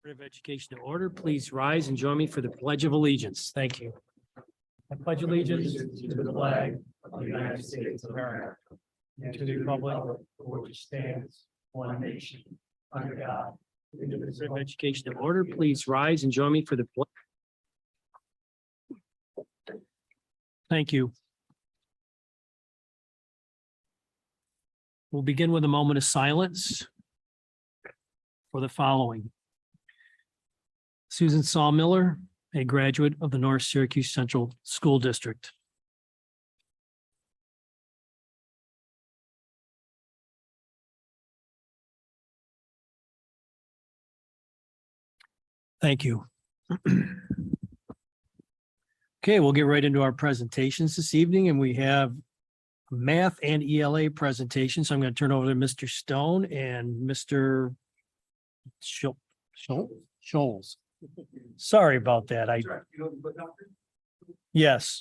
Board of Education to order. Please rise and join me for the Pledge of Allegiance. Thank you. I pledge allegiance to the flag of the United States of America and to the republic for which stands one nation under God. Board of Education to order. Please rise and join me for the pledge. Thank you. We'll begin with a moment of silence for the following. Susan Sawmiller, a graduate of the North Syracuse Central School District. Thank you. Okay, we'll get right into our presentations this evening, and we have math and ELA presentation. So I'm going to turn over to Mr. Stone and Mr. Scholes. Sorry about that. Yes.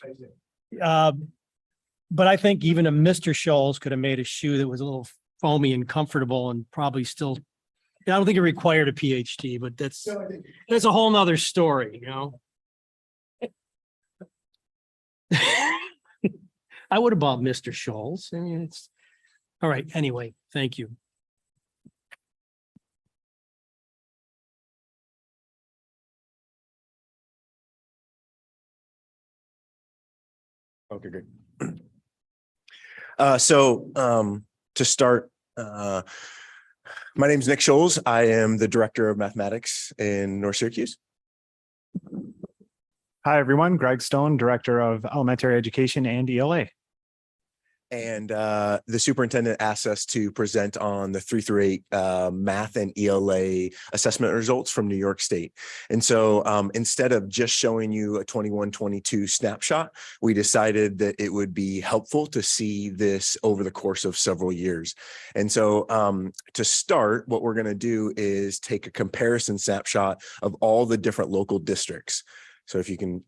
But I think even a Mr. Scholes could have made a shoe that was a little foamy and comfortable and probably still, I don't think it required a PhD, but that's a whole nother story, you know? I would have bought Mr. Scholes. I mean, it's all right. Anyway, thank you. Okay, good. To start, my name is Nick Scholes. I am the director of mathematics in North Syracuse. Hi, everyone. Greg Stone, director of elementary education and ELA. And the superintendent asked us to present on the 3 through 8 math and ELA assessment results from New York State. And so instead of just showing you a 21-22 snapshot, we decided that it would be helpful to see this over the course of several years. And so to start, what we're going to do is take a comparison snapshot of all the different local districts. So if you can,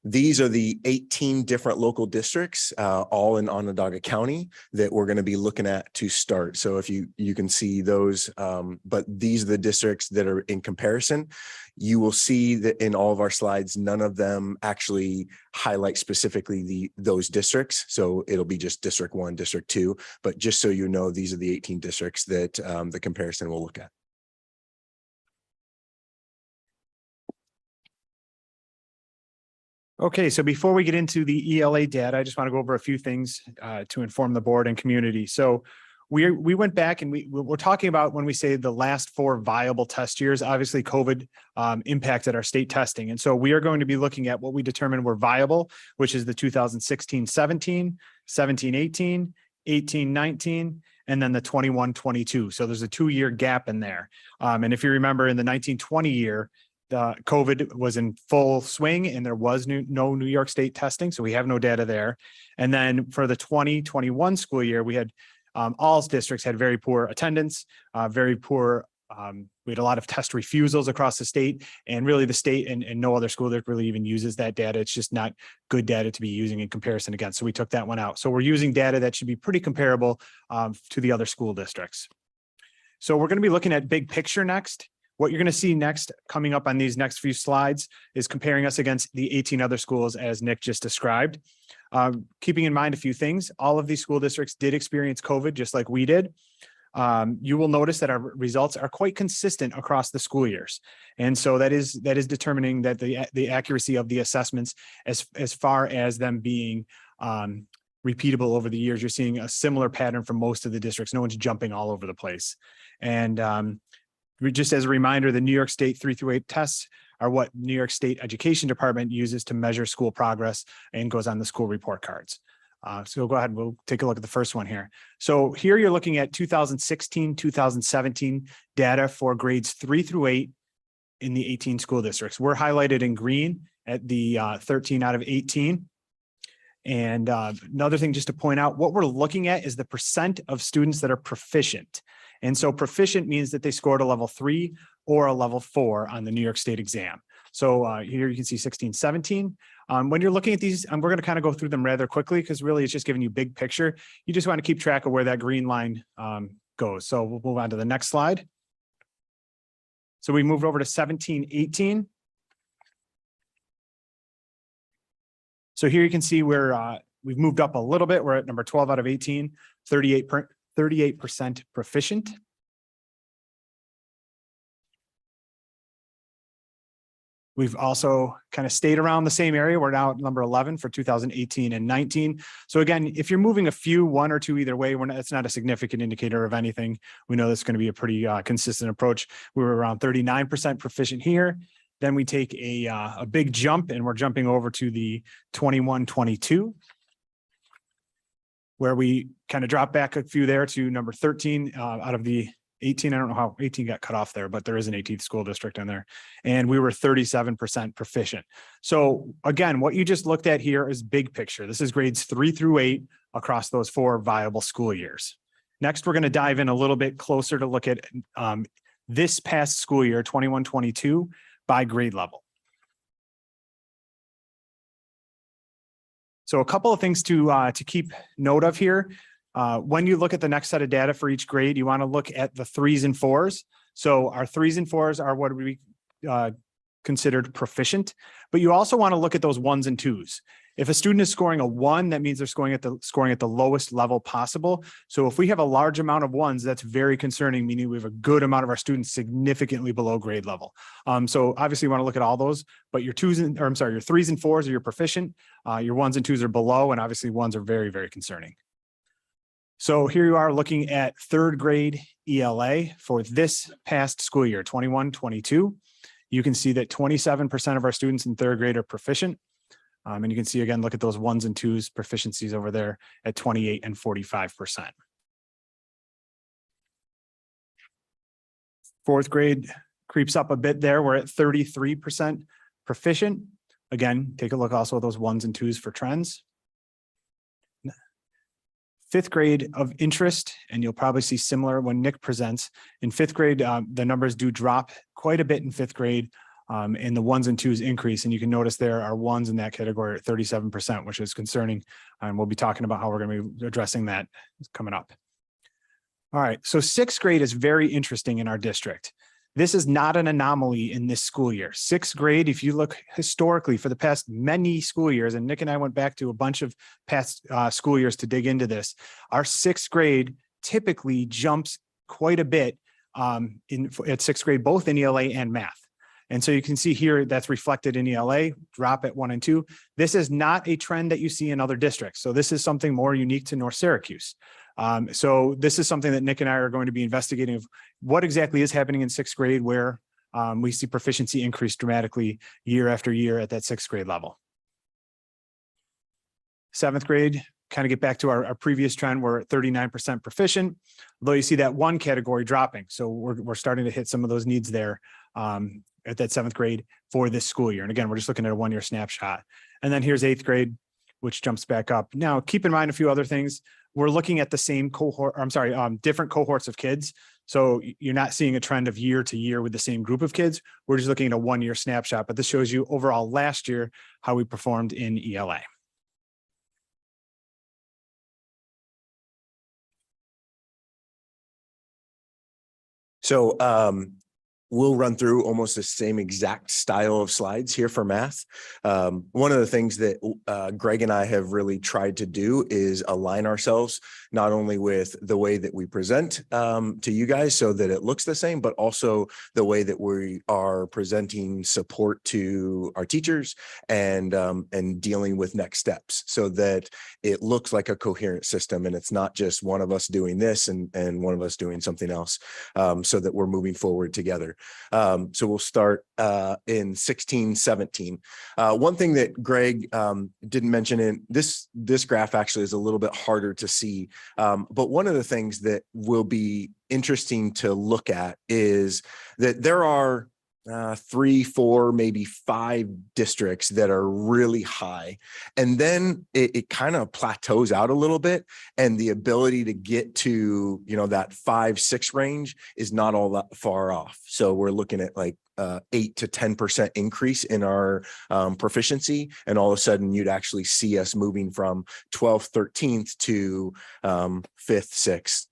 these are the 18 different local districts, all in Onondaga County, that we're going to be looking at to start. So if you can see those, but these are the districts that are in comparison. You will see that in all of our slides, none of them actually highlight specifically those districts. So it'll be just District 1, District 2, but just so you know, these are the 18 districts that the comparison will look at. Okay, so before we get into the ELA data, I just want to go over a few things to inform the board and community. So we went back and we're talking about when we say the last 4 viable test years, obviously COVID impacted our state testing. And so we are going to be looking at what we determined were viable, which is the 2016-17, 17-18, 18-19, and then the 21-22. So there's a 2-year gap in there. And if you remember in the 19-20 year, the COVID was in full swing and there was no New York State testing. So we have no data there. And then for the 2021 school year, we had all districts had very poor attendance, very poor. We had a lot of test refusals across the state, and really the state and no other school that really even uses that data. It's just not good data to be using in comparison against. So we took that one out. So we're using data that should be pretty comparable to the other school districts. So we're going to be looking at big picture next. What you're going to see next coming up on these next few slides is comparing us against the 18 other schools as Nick just described. Keeping in mind a few things, all of these school districts did experience COVID just like we did. You will notice that our results are quite consistent across the school years. And so that is determining that the accuracy of the assessments as far as them being repeatable over the years. You're seeing a similar pattern from most of the districts. No one's jumping all over the place. And just as a reminder, the New York State 3 through 8 tests are what New York State Education Department uses to measure school progress and goes on the school report cards. So go ahead, we'll take a look at the first one here. So here you're looking at 2016, 2017 data for grades 3 through 8 in the 18 school districts. We're highlighted in green at the 13 out of 18. And another thing just to point out, what we're looking at is the percent of students that are proficient. And so proficient means that they scored a level 3 or a level 4 on the New York State exam. So here you can see 16, 17. When you're looking at these, we're going to kind of go through them rather quickly because really it's just giving you big picture. You just want to keep track of where that green line goes. So we'll move on to the next slide. So we moved over to 17-18. So here you can see where we've moved up a little bit. We're at number 12 out of 18, 38% proficient. We've also kind of stayed around the same area. We're now at number 11 for 2018 and 19. So again, if you're moving a few, one or two either way, it's not a significant indicator of anything. We know that's going to be a pretty consistent approach. We were around 39% proficient here. Then we take a big jump and we're jumping over to the 21-22, where we kind of drop back a few there to number 13 out of the 18. I don't know how 18 got cut off there, but there is an 18th school district in there. And we were 37% proficient. So again, what you just looked at here is big picture. This is grades 3 through 8 across those 4 viable school years. Next, we're going to dive in a little bit closer to look at this past school year, 21-22, by grade level. So a couple of things to keep note of here. When you look at the next set of data for each grade, you want to look at the 3s and 4s. So our 3s and 4s are what we considered proficient, but you also want to look at those 1s and 2s. If a student is scoring a 1, that means they're scoring at the lowest level possible. So if we have a large amount of 1s, that's very concerning, meaning we have a good amount of our students significantly below grade level. So obviously you want to look at all those, but your 3s and 4s are your proficient, your 1s and 2s are below, and obviously 1s are very, very concerning. So here you are looking at 3rd grade ELA for this past school year, 21-22. You can see that 27% of our students in 3rd grade are proficient. And you can see, again, look at those 1s and 2s proficiencies over there at 28 and 45%. 4th grade creeps up a bit there. We're at 33% proficient. Again, take a look also at those 1s and 2s for trends. 5th grade of interest, and you'll probably see similar when Nick presents. In 5th grade, the numbers do drop quite a bit in 5th grade. And the 1s and 2s increase. And you can notice there are 1s in that category at 37%, which is concerning. And we'll be talking about how we're going to be addressing that coming up. All right. So 6th grade is very interesting in our district. This is not an anomaly in this school year. 6th grade, if you look historically for the past many school years, and Nick and I went back to a bunch of past school years to dig into this, our 6th grade typically jumps quite a bit at 6th grade, both in ELA and math. And so you can see here that's reflected in ELA, drop at 1 and 2. This is not a trend that you see in other districts. So this is something more unique to North Syracuse. So this is something that Nick and I are going to be investigating of what exactly is happening in 6th grade, where we see proficiency increase dramatically year after year at that 6th grade level. 7th grade, kind of get back to our previous trend, we're at 39% proficient, although you see that 1 category dropping. So we're starting to hit some of those needs there at that 7th grade for this school year. And again, we're just looking at a 1-year snapshot. And then here's 8th grade, which jumps back up. Now, keep in mind a few other things. We're looking at the same cohort, different cohorts of kids. So you're not seeing a trend of year to year with the same group of kids. We're just looking at a 1-year snapshot, but this shows you overall last year how we performed in ELA. So we'll run through almost the same exact style of slides here for math. One of the things that Greg and I have really tried to do is align ourselves not only with the way that we present to you guys so that it looks the same, but also the way that we are presenting support to our teachers and dealing with next steps so that it looks like a coherent system and it's not just one of us doing this and one of us doing something else, so that we're moving forward together. So we'll start in 16-17. One thing that Greg didn't mention in this graph actually is a little bit harder to see. But one of the things that will be interesting to look at is that there are 3, 4, maybe 5 districts that are really high. And then it kind of plateaus out a little bit. And the ability to get to, that 5, 6 range is not all that far off. So we're looking at like 8 to 10% increase in our proficiency. And all of a sudden you'd actually see us moving from 12th, 13th to 5th, 6th,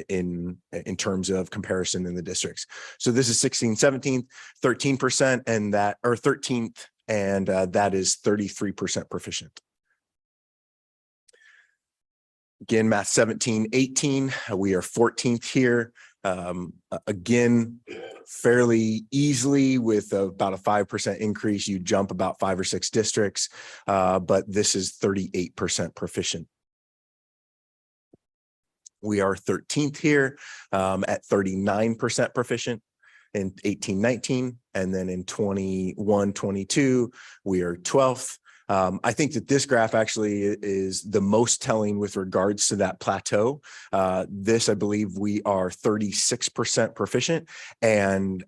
in terms of comparison in the districts. So this is 16, 17, 13%, and that, or 13th, and that is 33% proficient. Again, math 17, 18, we are 14th here. Again, fairly easily with about a 5% increase, you jump about 5 or 6 districts, but this is 38% proficient. We are 13th here at 39% proficient in 18, 19, and then in 21, 22, we are 12th. I think that this graph actually is the most telling with regards to that plateau. This, I believe we are 36% proficient, and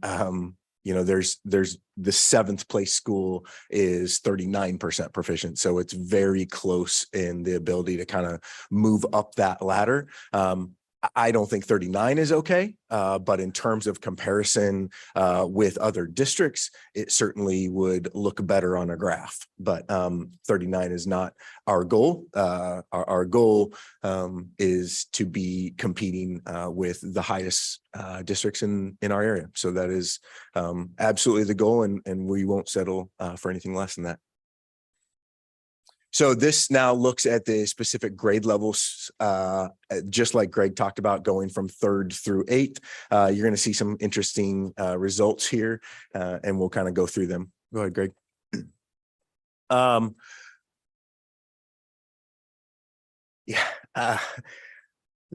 you know, there's the 7th place school is 39% proficient. So it's very close in the ability to kind of move up that ladder. I don't think 39 is okay, but in terms of comparison with other districts, it certainly would look better on a graph. But 39 is not our goal. Our goal is to be competing with the highest districts in our area. So that is absolutely the goal, and we won't settle for anything less than that. So this now looks at the specific grade levels, just like Greg talked about, going from 3rd through 8th. You're going to see some interesting results here, and we'll kind of go through them. Go ahead, Greg. Yeah.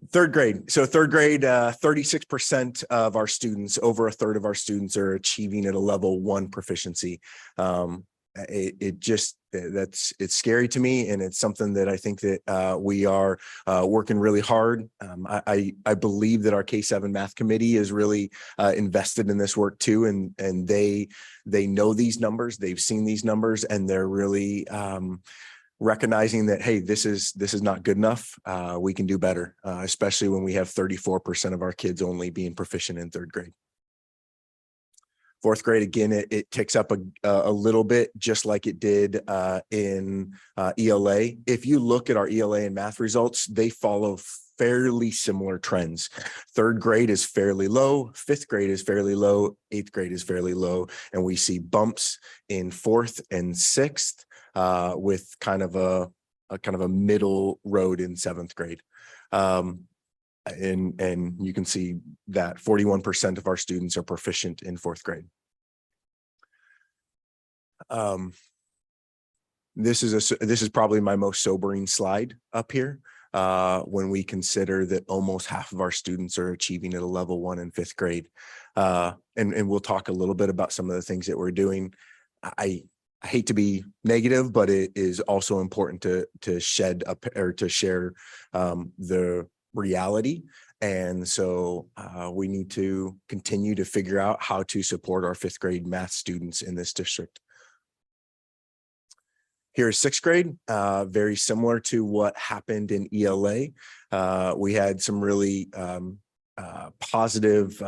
3rd grade. So 3rd grade, 36% of our students, over a third of our students, are achieving at a level 1 proficiency. It's scary to me, and it's something that I think that we are working really hard. I believe that our K-7 math committee is really invested in this work too, and they know these numbers, they've seen these numbers, and they're really recognizing that, hey, this is not good enough. We can do better, especially when we have 34% of our kids only being proficient in 3rd grade. 4th grade, again, it ticks up a little bit, just like it did in ELA. If you look at our ELA and math results, they follow fairly similar trends. 3rd grade is fairly low, 5th grade is fairly low, 8th grade is fairly low, and we see bumps in 4th and 6th with kind of a middle road in 7th grade. And you can see that 41% of our students are proficient in 4th grade. This is probably my most sobering slide up here, when we consider that almost half of our students are achieving at a level 1 in 5th grade. And we'll talk a little bit about some of the things that we're doing. I hate to be negative, but it is also important to shed up, or to share the reality. And so we need to continue to figure out how to support our 5th grade math students in this district. Here's 6th grade, very similar to what happened in ELA. We had some really positive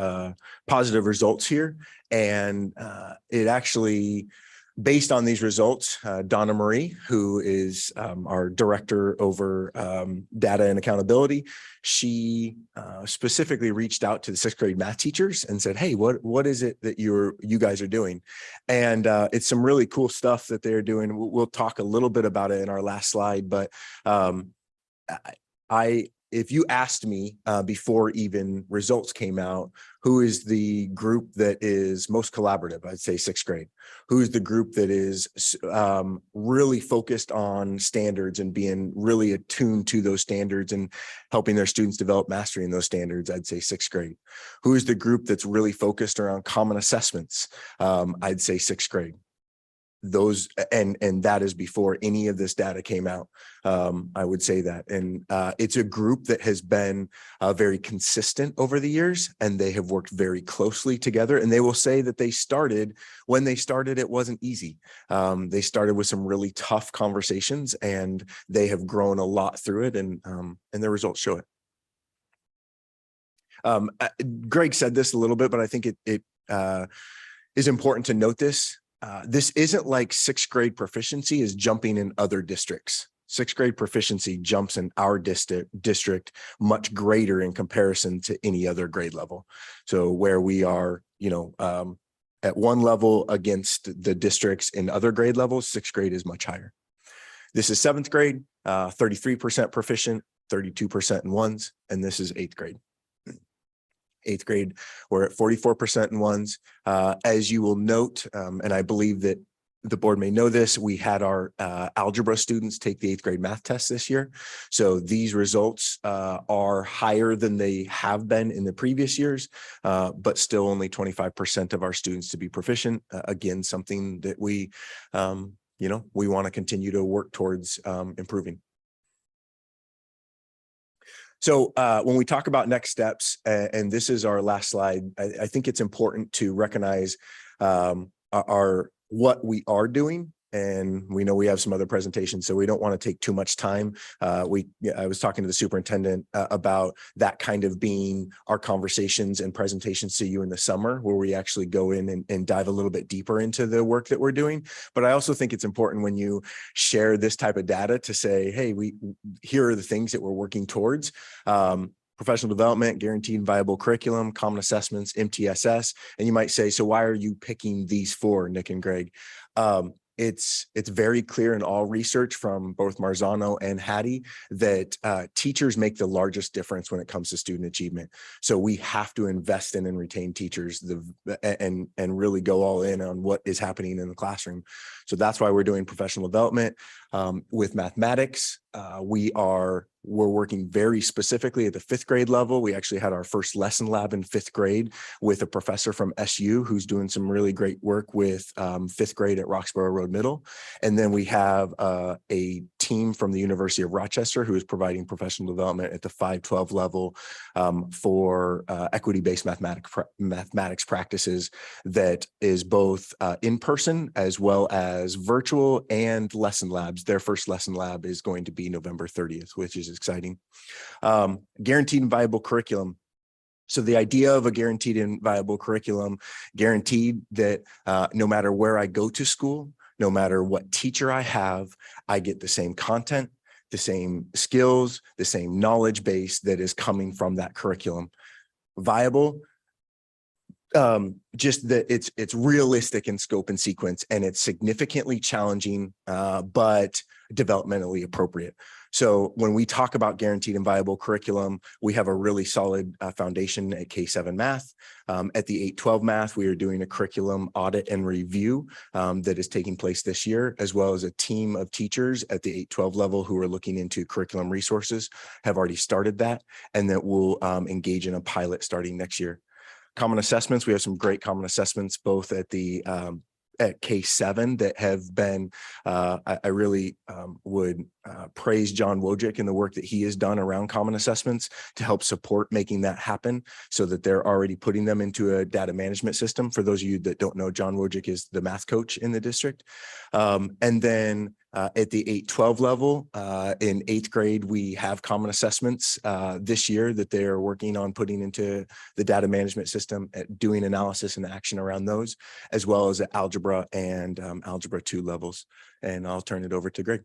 results here, and it actually, based on these results, Donna Marie, who is our director over data and accountability, she specifically reached out to the 6th grade math teachers and said, hey, what is it that you guys are doing? And it's some really cool stuff that they're doing. We'll talk a little bit about it in our last slide, but if you asked me before even results came out, who is the group that is most collaborative, I'd say 6th grade. Who's the group that is really focused on standards and being really attuned to those standards and helping their students develop mastery in those standards? I'd say 6th grade. Who is the group that's really focused around common assessments? I'd say 6th grade. Those, and that is before any of this data came out. I would say that, and it's a group that has been very consistent over the years, and they have worked very closely together. And they will say that when they started, it wasn't easy. They started with some really tough conversations, and they have grown a lot through it, and their results show it. Greg said this a little bit, but I think it is important to note this. This isn't like 6th grade proficiency is jumping in other districts. Sixth grade proficiency jumps in our district much greater in comparison to any other grade level. So where we are, at one level against the districts in other grade levels, sixth grade is much higher. This is seventh grade, 33% proficient, 32% in ones, and this is eighth grade. Eighth grade, we're at 44% in ones. As you will note, and I believe that the board may know this, we had our algebra students take the eighth grade math test this year. So these results are higher than they have been in the previous years, but still only 25% of our students to be proficient. Again, something that we want to continue to work towards improving. So when we talk about next steps, and this is our last slide, I think it's important to recognize what we are doing. And we know we have some other presentations, so we don't want to take too much time. I was talking to the superintendent about that kind of being our conversations and presentations to you in the summer, where we actually go in and dive a little bit deeper into the work that we're doing. But I also think it's important when you share this type of data to say, hey, here are the things that we're working towards. Professional development, guaranteed and viable curriculum, common assessments, MTSS. And you might say, so why are you picking these four, Nick and Greg? It's very clear in all research from both Marzano and Hattie that teachers make the largest difference when it comes to student achievement. So we have to invest in and retain teachers and really go all in on what is happening in the classroom. So that's why we're doing professional development. With mathematics, we're working very specifically at the fifth grade level. We actually had our first lesson lab in fifth grade with a professor from SU who's doing some really great work with fifth grade at Roxborough Road Middle. And then we have a team from the University of Rochester who is providing professional development at the 512 level for equity-based mathematics practices that is both in person as well as virtual and lesson labs. Their first lesson lab is going to be November 30th, which is exciting. Guaranteed and viable curriculum. So the idea of a guaranteed and viable curriculum, guaranteed that no matter where I go to school, no matter what teacher I have, I get the same content, the same skills, the same knowledge base that is coming from that curriculum. Viable, just that it's realistic in scope and sequence, and it's significantly challenging, but developmentally appropriate. So when we talk about guaranteed and viable curriculum, we have a really solid foundation at K-7 math. At the 8-12 math, we are doing a curriculum audit and review that is taking place this year, as well as a team of teachers at the 8-12 level who are looking into curriculum resources have already started that, and that will engage in a pilot starting next year. Common assessments, we have some great common assessments, both at the at K-7 that have been, I really would praise John Wojcik and the work that he has done around common assessments to help support making that happen, so that they're already putting them into a data management system. For those of you that don't know, John Wojcik is the math coach in the district. And then at the 8-12 level, in eighth grade, we have common assessments this year that they are working on putting into the data management system, at doing analysis and action around those, as well as at algebra and algebra 2 levels. And I'll turn it over to Greg.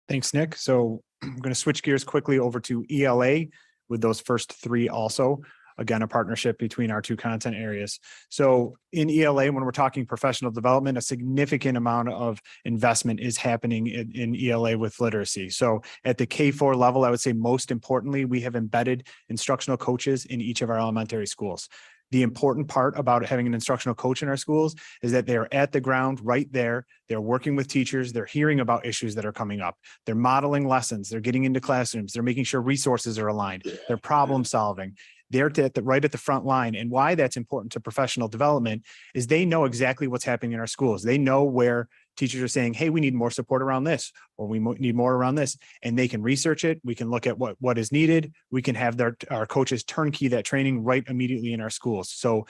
Thanks, Nick. So I'm going to switch gears quickly over to ELA with those first three also. Again, a partnership between our two content areas. So in ELA, when we're talking professional development, a significant amount of investment is happening in ELA with literacy. So at the K-4 level, I would say most importantly, we have embedded instructional coaches in each of our elementary schools. The important part about having an instructional coach in our schools is that they are at the ground right there. They're working with teachers. They're hearing about issues that are coming up. They're modeling lessons. They're getting into classrooms. They're making sure resources are aligned. They're problem solving. They're right at the front line. And why that's important to professional development is they know exactly what's happening in our schools. They know where teachers are saying, hey, we need more support around this, or we need more around this, and they can research it. We can look at what is needed. We can have our coaches turnkey that training right immediately in our schools. So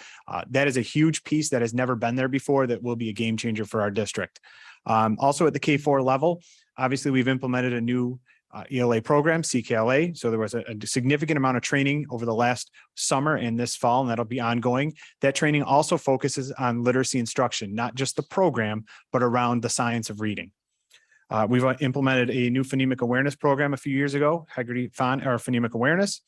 that is a huge piece that has never been there before that will be a game changer for our district. Also at the K-4 level, obviously we've implemented a new ELA program, CKLA. So there was a significant amount of training over the last summer and this fall, and that'll be ongoing. That training also focuses on literacy instruction, not just the program, but around the science of reading. We've implemented a new phonemic awareness program a few years ago, Haggerty Phonemic Awareness.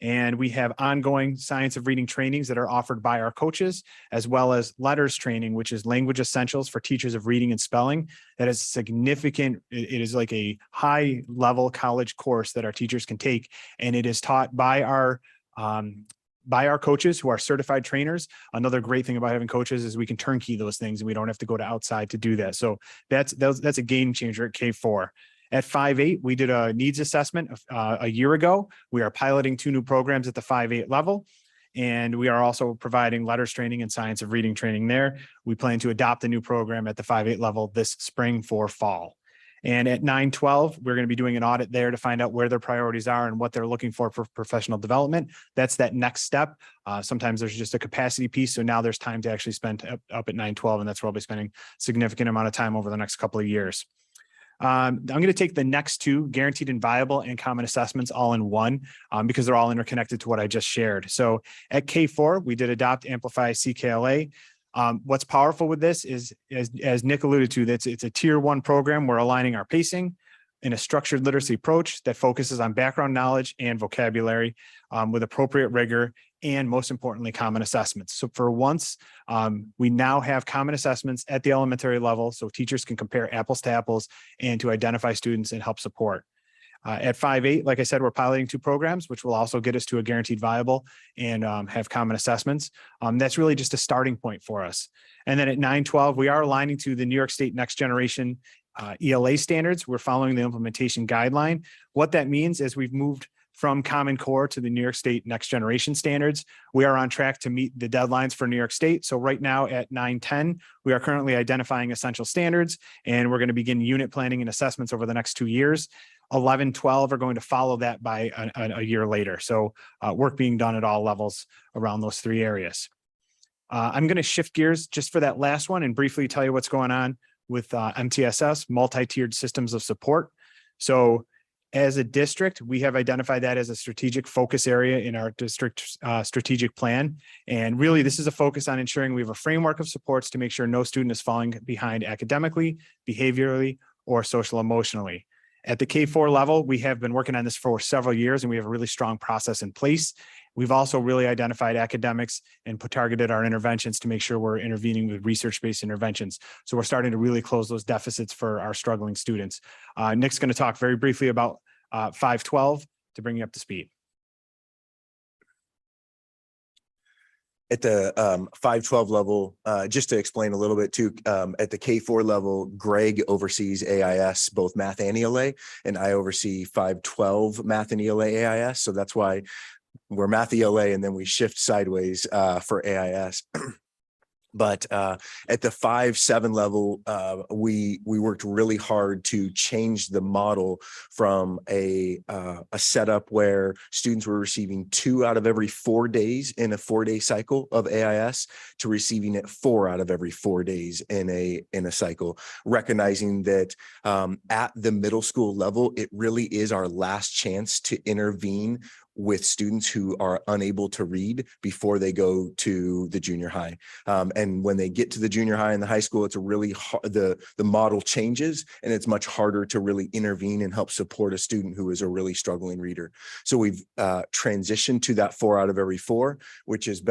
And we have ongoing science of reading trainings that are offered by our coaches, as well as letters training, which is language essentials for teachers of reading and spelling. That is significant. It is like a high level college course that our teachers can take. And it is taught by our coaches who are certified trainers. Another great thing about having coaches is we can turnkey those things and we don't have to go to outside to do that. So that's a game changer at K4. At 5.8, we did a needs assessment a year ago. We are piloting 2 new programs at the 5.8 level. And we are also providing letters training and science of reading training there. We plan to adopt a new program at the 5.8 level this spring for fall. And at 9.12, we're going to be doing an audit there to find out where their priorities are and what they're looking for professional development. That's that next step. Sometimes there's just a capacity piece. So now there's time to actually spend up at 9.12, and that's where I'll be spending a significant amount of time over the next couple of years. I'm going to take the next 2, guaranteed and viable and common assessments, all in one, because they're all interconnected to what I just shared. So at K4, we did adopt, amplify, CKLA. What's powerful with this is, as Nick alluded to, it's a tier 1 program. We're aligning our pacing in a structured literacy approach that focuses on background knowledge and vocabulary with appropriate rigor, and most importantly, common assessments. So for once, we now have common assessments at the elementary level, so teachers can compare apples to apples and to identify students and help support. At 5.8, like I said, we're piloting 2 programs, which will also get us to a guaranteed viable and have common assessments. That's really just a starting point for us. And then at 9.12, we are aligning to the New York State Next Generation ELA standards. We're following the implementation guideline. What that means is we've moved from Common Core to the New York State Next Generation standards. We are on track to meet the deadlines for New York State. So right now at 9.10, we are currently identifying essential standards, and we're going to begin unit planning and assessments over the next 2 years. 11, 12 are going to follow that by a year later. So work being done at all levels around those 3 areas. I'm going to shift gears just for that last one and briefly tell you what's going on with MTSS, multi-tiered systems of support. So as a district, we have identified that as a strategic focus area in our district strategic plan. And really, this is a focus on ensuring we have a framework of supports to make sure no student is falling behind academically, behaviorally, or social emotionally. At the K4 level, we have been working on this for several years, and we have a really strong process in place. We've also really identified academics and targeted our interventions to make sure we're intervening with research-based interventions. So we're starting to really close those deficits for our struggling students. Nick's going to talk very briefly about 5.12 to bring you up to speed. At the 5.12 level, just to explain a little bit too, at the K4 level, Greg oversees AIS, both math and ELA, and I oversee 5.12 math and ELA AIS. So that's why we're math ELA, and then we shift sideways for AIS. But at the 5.7 level, we worked really hard to change the model from a setup where students were receiving 2 out of every 4 days in a 4-day cycle of AIS to receiving it 4 out of every 4 days in a cycle, recognizing that at the middle school level, it really is our last chance to intervene with students who are unable to read before they go to the junior high. And when they get to the junior high and the high school, it's a really hard, the model changes, and it's much harder to really intervene and help support a student who is a really struggling reader. So we've transitioned to that 4 out of every 4, which has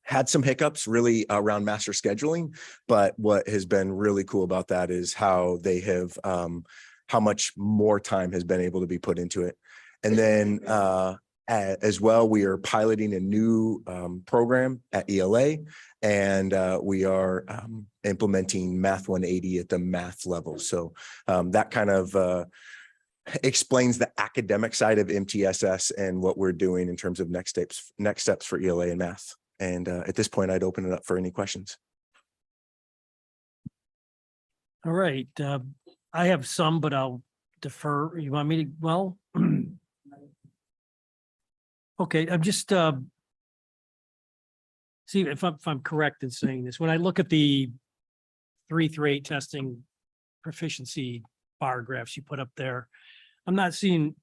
had some hiccups really around master scheduling. But what has been really cool about that is how they have, how much more time has been able to be put into it. And then as well, we are piloting a new program at ELA, and we are implementing Math 180 at the math level. So that kind of explains the academic side of MTSS and what we're doing in terms of next steps for ELA and math. And at this point, I'd open it up for any questions. All right. I have some, but I'll defer. You want me to, well, okay, I'm just, see if I'm correct in saying this. When I look at the 3 through 8 testing proficiency bar graphs you put up there, I'm not seeing,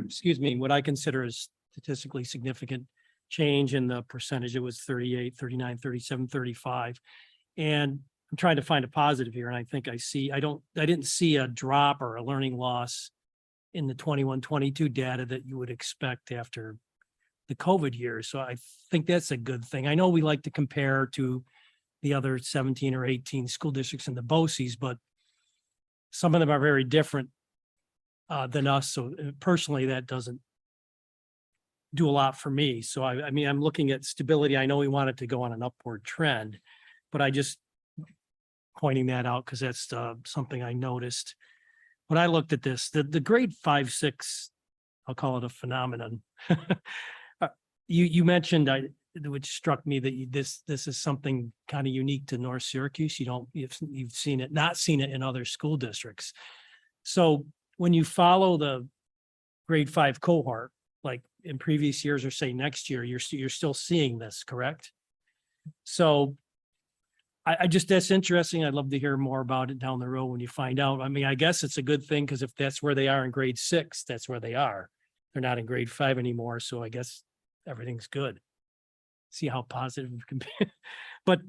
excuse me, what I consider as statistically significant change in the percentage. It was 38, 39, 37, 35. And I'm trying to find a positive here. And I think I didn't see a drop or a learning loss in the 21, 22 data that you would expect after the COVID years. So I think that's a good thing. I know we like to compare to the other 17 or 18 school districts in the BOCES, but some of them are very different than us. So personally, that doesn't do a lot for me. So I mean, I'm looking at stability. I know we want it to go on an upward trend, but I just pointing that out because that's something I noticed when I looked at this. The grade 5, 6, I'll call it a phenomenon. You mentioned, which struck me, that this is something kind of unique to North Syracuse. You've seen it, not seen it in other school districts. So when you follow the grade 5 cohort, like in previous years or say next year, you're still seeing this, correct? So that's interesting. I'd love to hear more about it down the road when you find out. I mean, I guess it's a good thing because if that's where they are in grade 6, that's where they are. They're not in grade 5 anymore. So I guess everything's good. See how positive it can be. But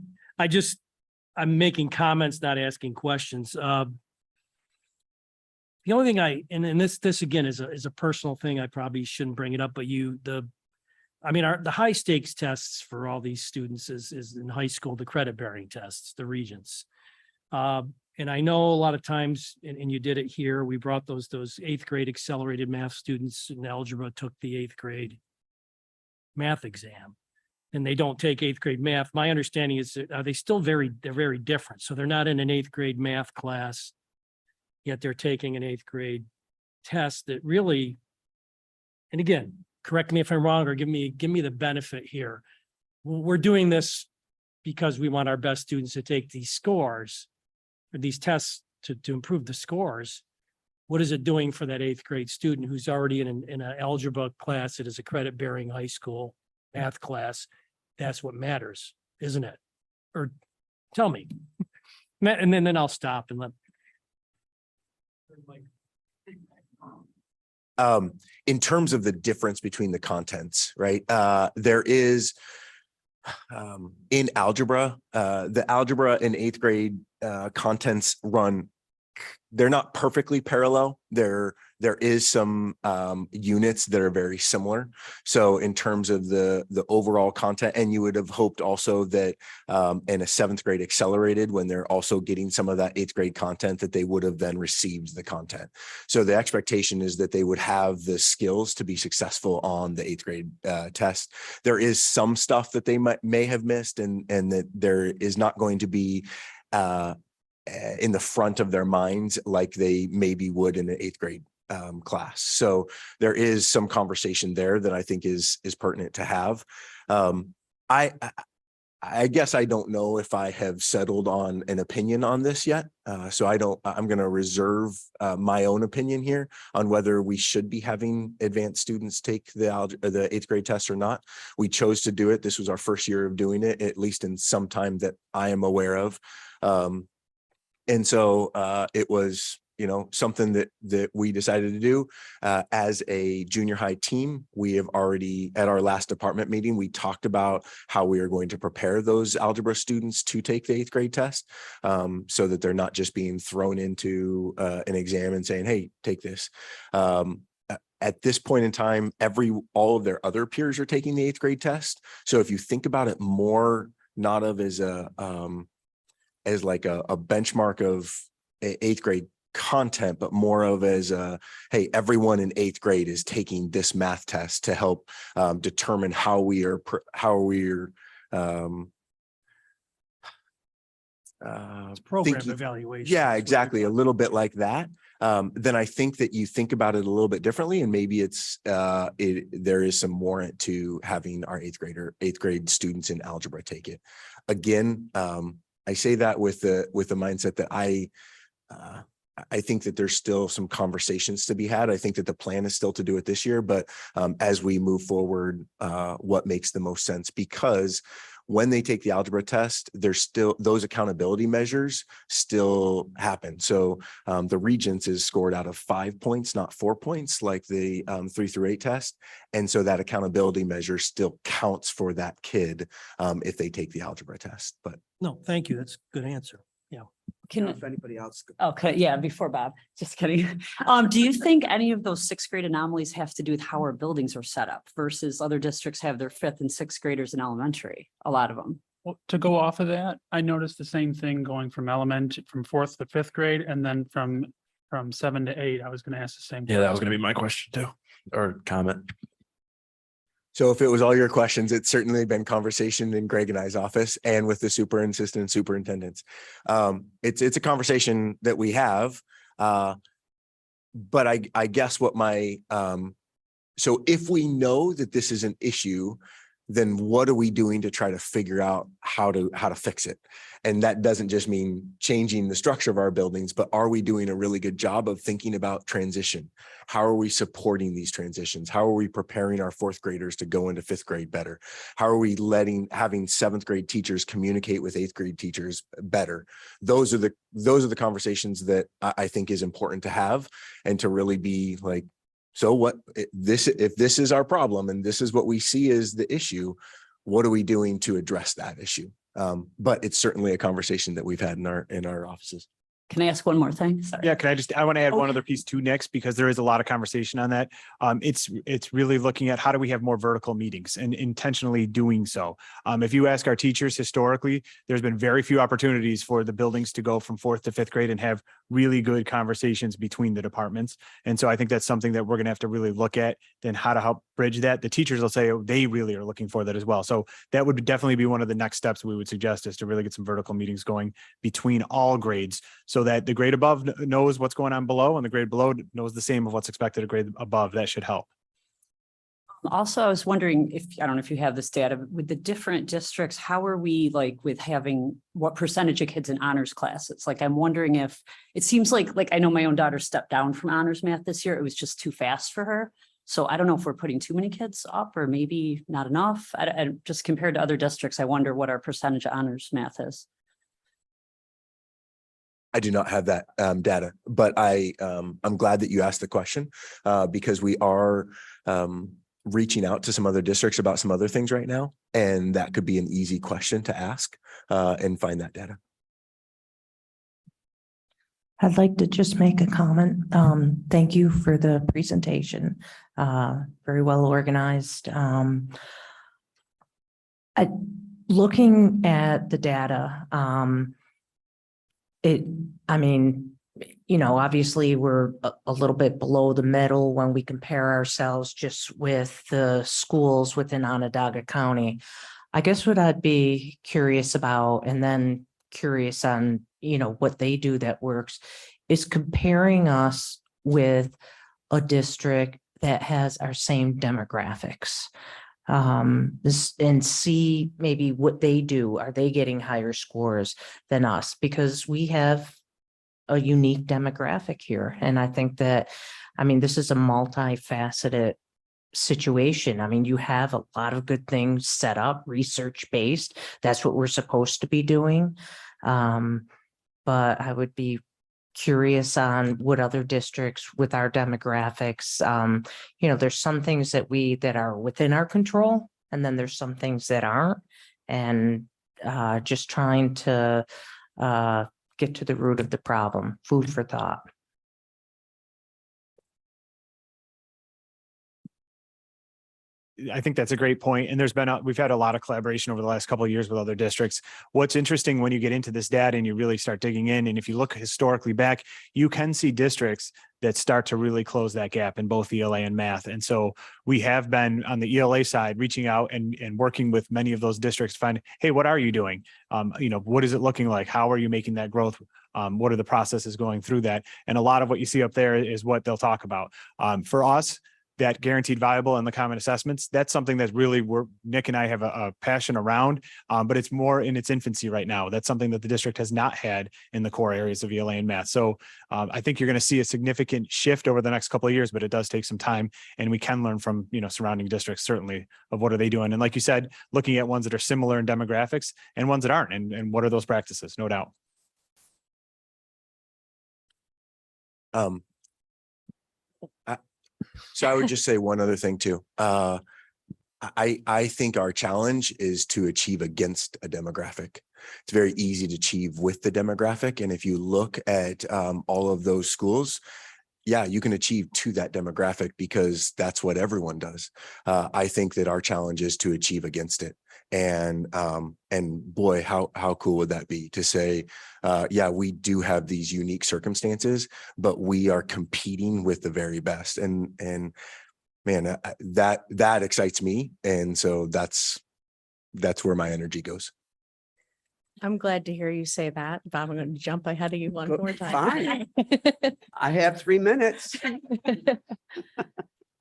I'm making comments, not asking questions. The only thing and this again is a personal thing. I probably shouldn't bring it up, but the high stakes tests for all these students is in high school, the credit bearing tests, the Regents. And I know a lot of times, and you did it here, we brought those 8th grade accelerated math students in algebra took the 8th grade math exam, and they don't take 8th grade math. My understanding is that they're very different. So they're not in an 8th grade math class, yet they're taking an 8th grade test that really, and again, correct me if I'm wrong or give me the benefit here. We're doing this because we want our best students to take these scores or these tests to improve the scores. What is it doing for that 8th grade student who's already in an algebra class that is a credit bearing high school math class? That's what matters, isn't it? Or tell me. And then I'll stop and let. In terms of the difference between the contents, right? There is in algebra, the algebra in 8th grade contents run, they're not perfectly parallel. There is some units that are very similar. So in terms of the overall content, and you would have hoped also that in a 7th grade accelerated, when they're also getting some of that 8th grade content, that they would have then received the content. So the expectation is that they would have the skills to be successful on the 8th grade test. There is some stuff that they may have missed, and that there is not going to be in the front of their minds like they maybe would in an 8th grade class. So there is some conversation there that I think is pertinent to have. I guess I don't know if I have settled on an opinion on this yet. So I'm going to reserve my own opinion here on whether we should be having advanced students take the 8th grade test or not. We chose to do it. This was our first year of doing it, at least in some time that I am aware of. And so it was, something that we decided to do as a junior high team. We have already, at our last department meeting, we talked about how we are going to prepare those algebra students to take the 8th grade test, so that they're not just being thrown into an exam and saying, hey, take this. At this point in time, all of their other peers are taking the 8th grade test. So if you think about it more, not of as like a benchmark of 8th grade content, but more of as hey, everyone in 8th grade is taking this math test to help determine how we're It's program evaluation. Yeah, exactly. A little bit like that. Then I think that you think about it a little bit differently, and maybe there is some warrant to having our 8th grade students in algebra take it. Again, I say that with the mindset that I think that there's still some conversations to be had. I think that the plan is still to do it this year, but as we move forward, what makes the most sense? Because when they take the algebra test, there's still those accountability measures still happen. So the Regents is scored out of 5 points, not 4 points, like the 3 through 8 test. And so that accountability measure still counts for that kid if they take the algebra test. But No, thank you. That's a good answer. If anybody else. Okay, yeah, before Bob, just kidding. Do you think any of those sixth grade anomalies have to do with how our buildings are set up versus other districts have their fifth and sixth graders in elementary? A lot of them. Well, to go off of that, I noticed the same thing going from from fourth to fifth grade and then from 7 to 8. I was going to ask the same. Yeah, that was going to be my question too, or comment. so if it was all your questions, it's certainly been conversation in Greg and I's office and with the super and assistant superintendents. It's a conversation that we have. But I guess what so if we know that this is an issue, then what are we doing to try to figure out how to fix it? And that doesn't just mean changing the structure of our buildings, but are we doing a really good job of thinking about transition? How are we supporting these transitions? How are we preparing our fourth graders to go into fifth grade better? How are we having seventh grade teachers communicate with eighth grade teachers better? Those are the conversations that I think is important to have, and to really be like, so if this is our problem and this is what we see as the issue, what are we doing to address that issue? But it's certainly a conversation that we've had in our offices. Can I ask one more thing? Sorry. Yeah, I want to add one Okay. other piece too next, because there is a lot of conversation on that. It's really looking at how do we have more vertical meetings and intentionally doing so. If you ask our teachers historically, there's been very few opportunities for the buildings to go from fourth to fifth grade and have really good conversations between the departments. And so I think that's something that we're going to have to really look at, then how to help bridge that. The teachers will say they really are looking for that as well. So that would definitely be one of the next steps we would suggest, is to really get some vertical meetings going between all grades, so that the grade above knows what's going on below and the grade below knows the same of what's expected of grade above. That should help. Also, I was wondering I don't know if you have this data with the different districts, how are we like with having what percentage of kids in honors classes? Like, I'm wondering if it seems like I know my own daughter stepped down from honors math this year. It was just too fast for her. So I don't know if we're putting too many kids up or maybe not enough. I just compared to other districts, I wonder what our percentage of honors math is. I do not have that data, but I'm glad that you asked the question, because we are reaching out to some other districts about some other things right now, and that could be an easy question to ask and find that data. I'd like to just make a comment. Thank you for the presentation. Very well organized. Looking at the data, obviously we're a little bit below the middle when we compare ourselves just with the schools within Onondaga County. I guess what I'd be curious about, and then curious on, what they do that works, is comparing us with a district that has our same demographics. And see maybe what they do. Are they getting higher scores than us? Because we have a unique demographic here. And I think that, this is a multifaceted situation. You have a lot of good things set up, research-based. That's what we're supposed to be doing. But I would be curious on what other districts with our demographics, there's some things that are within our control, and then there's some things that aren't, and just trying to get to the root of the problem. Food for thought. I think that's a great point. And we've had a lot of collaboration over the last couple of years with other districts. What's interesting when you get into this data and you really start digging in, and if you look historically back, you can see districts that start to really close that gap in both ELA and math. And so we have been on the ELA side reaching out and working with many of those districts to find, hey, what are you doing? What is it looking like? How are you making that growth? What are the processes going through that? And a lot of what you see up there is what they'll talk about. For us, that guaranteed viable and the common assessments, that's something that really Nick and I have a passion around, but it's more in its infancy right now. That's something that the district has not had in the core areas of ELA and math. So I think you're going to see a significant shift over the next couple of years, but it does take some time, and we can learn from, surrounding districts, certainly, of what are they doing. And like you said, looking at ones that are similar in demographics and ones that aren't, and what are those practices, no doubt. So I would just say one other thing too. I think our challenge is to achieve against a demographic. It's very easy to achieve with the demographic. And if you look at all of those schools, yeah, you can achieve to that demographic because that's what everyone does. I think that our challenge is to achieve against it. And boy, how cool would that be to say, yeah, we do have these unique circumstances, but we are competing with the very best. And man, that excites me. And so that's where my energy goes. I'm glad to hear you say that, Bob. I'm going to jump ahead of you one more time. I have 3 minutes. No,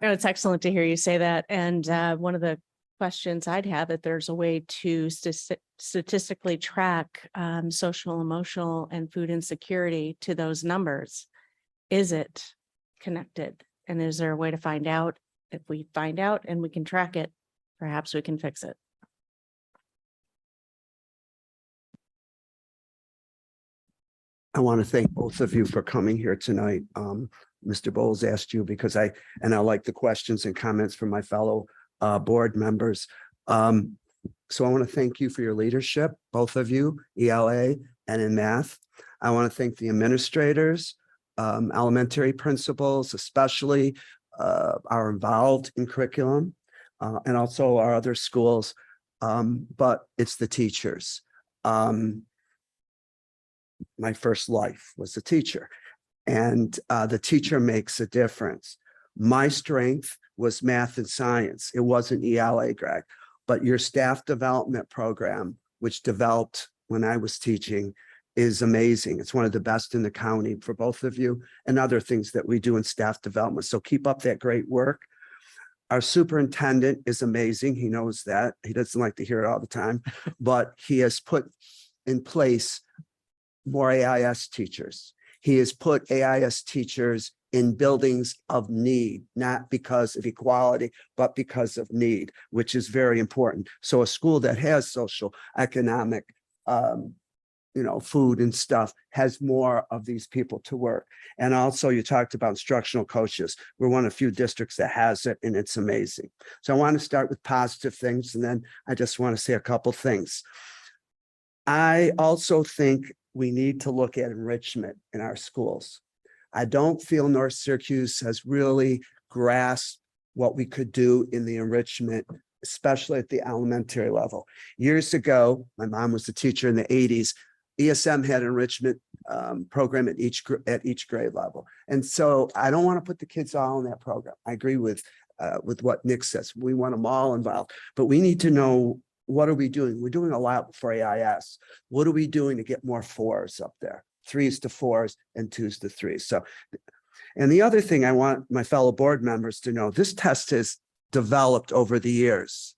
it's excellent to hear you say that. And one of the questions I'd have, if there's a way to statistically track social, emotional, and food insecurity to those numbers, is it connected? And is there a way to find out? If we find out and we can track it, perhaps we can fix it. I want to thank both of you for coming here tonight. Mr. Bowles asked you because I like the questions and comments from my fellow board members. So I want to thank you for your leadership, both of you, ELA and in math. I want to thank the administrators, elementary principals, especially are involved in curriculum and also our other schools, but it's the teachers. My first life was a teacher, and the teacher makes a difference. My strength was math and science. It wasn't ELA, Greg, but your staff development program, which developed when I was teaching, is amazing. It's one of the best in the county for both of you, and other things that we do in staff development. So keep up that great work. Our superintendent is amazing. He knows that. He doesn't like to hear it all the time, but he has put in place more AIS teachers. He has put AIS teachers in buildings of need, not because of equality, but because of need, which is very important. So a school that has social, economic, food and stuff has more of these people to work. And also you talked about instructional coaches. We're one of the few districts that has it, and it's amazing. So I want to start with positive things, and then I just want to say a couple things. I also think we need to look at enrichment in our schools. I don't feel North Syracuse has really grasped what we could do in the enrichment, especially at the elementary level. Years ago, my mom was a teacher in the 80s. ESM had an enrichment program at each grade level. And so I don't want to put the kids all in that program. I agree with what Nick says. We want them all involved, but we need to know, what are we doing? We're doing a lot for AIS. What are we doing to get more 4s up there? 3s to 4s and 2s to 3s. So, and the other thing I want my fellow board members to know, this test has developed over the years.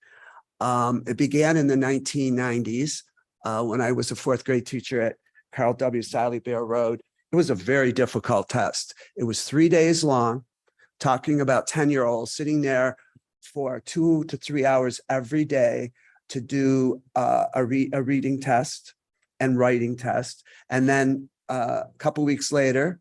It began in the 1990s when I was a 4th grade teacher at Carl W. Siley Bear Road. It was a very difficult test. It was 3 days long, talking about 10-year-olds sitting there for 2 to 3 hours every day to do a reading test and writing test. And then a couple weeks later,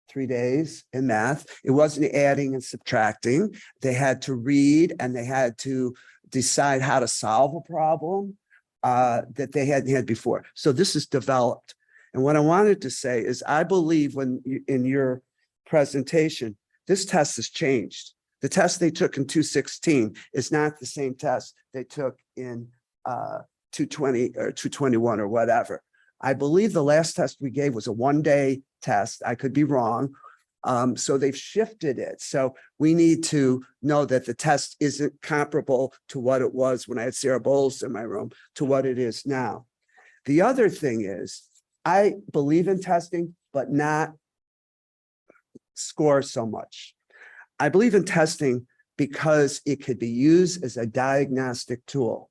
3 days in math. It wasn't adding and subtracting. They had to read and they had to decide how to solve a problem that they hadn't had before. So this is developed. And what I wanted to say is, I believe in your presentation, this test has changed. The test they took in 2016 is not the same test they took in 220 or 221 or whatever. I believe the last test we gave was a 1-day test. I could be wrong. So they've shifted it. So we need to know that the test isn't comparable to what it was when I had Sarah Bowles in my room to what it is now. The other thing is, I believe in testing, but not score so much. I believe in testing because it could be used as a diagnostic tool.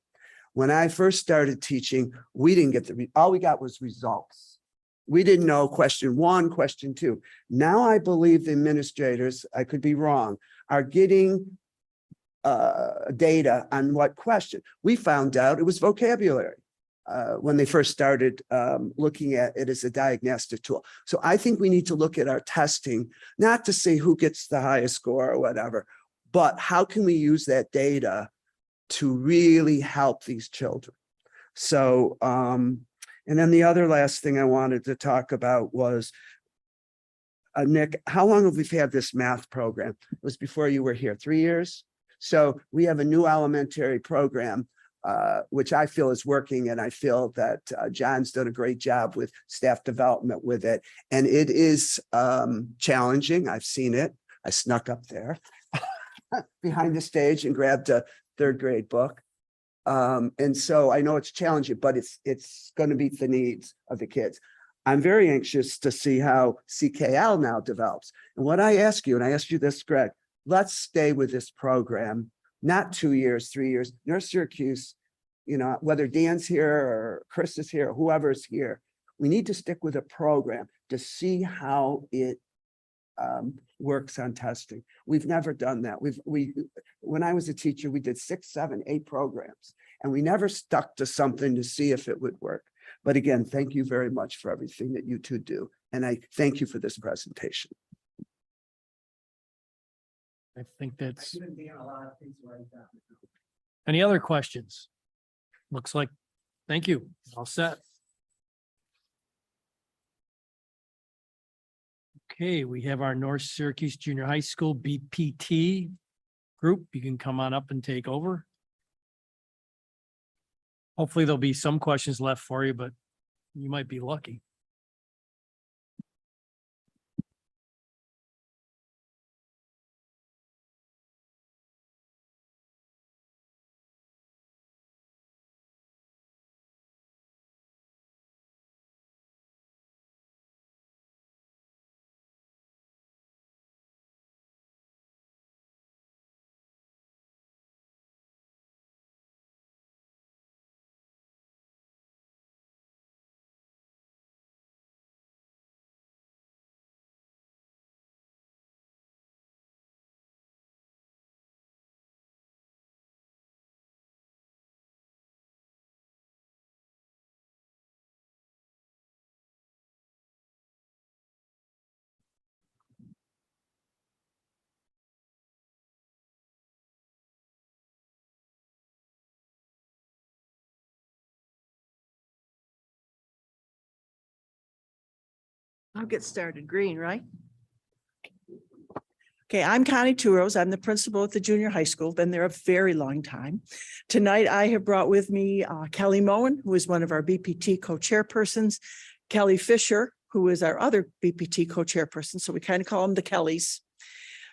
When I first started teaching, we didn't get all we got was results. We didn't know question 1, question 2. Now I believe the administrators, I could be wrong, are getting data on what question. We found out it was vocabulary when they first started looking at it as a diagnostic tool. So I think we need to look at our testing, not to see who gets the highest score or whatever, but how can we use that data to really help these children? So, and then the other last thing I wanted to talk about was, Nick, how long have we had this math program? It was before you were here, 3 years? So we have a new elementary program, which I feel is working, and I feel that John's done a great job with staff development with it. And it is challenging. I've seen it. I snuck up there behind the stage and grabbed a 3rd grade book. And so I know it's challenging, but it's going to meet the needs of the kids. I'm very anxious to see how CKL now develops. And what I ask you, and I asked you this, Greg, let's stay with this program, not 2 years, 3 years. North Syracuse, you know, whether Dan's here or Chris is here, or whoever's here, we need to stick with a program to see how it works on testing. We've never done that. When I was a teacher, we did 6, 7, 8 programs, and we never stuck to something to see if it would work. But again, thank you very much for everything that you two do. And I thank you for this presentation. I think that's. Any other questions? Looks like, thank you. All set. Okay, we have our North Syracuse Junior High School BPT group. You can come on up and take over. Hopefully there'll be some questions left for you, but you might be lucky. I'll get started. Green, right? Okay, I'm Connie Touros. I'm the principal at the junior high school. Been there a very long time. Tonight, I have brought with me Kelly Moen, who is one of our BPT co-chairpersons, Kelly Fisher, who is our other BPT co-chairperson. So we kind of call them the Kellys.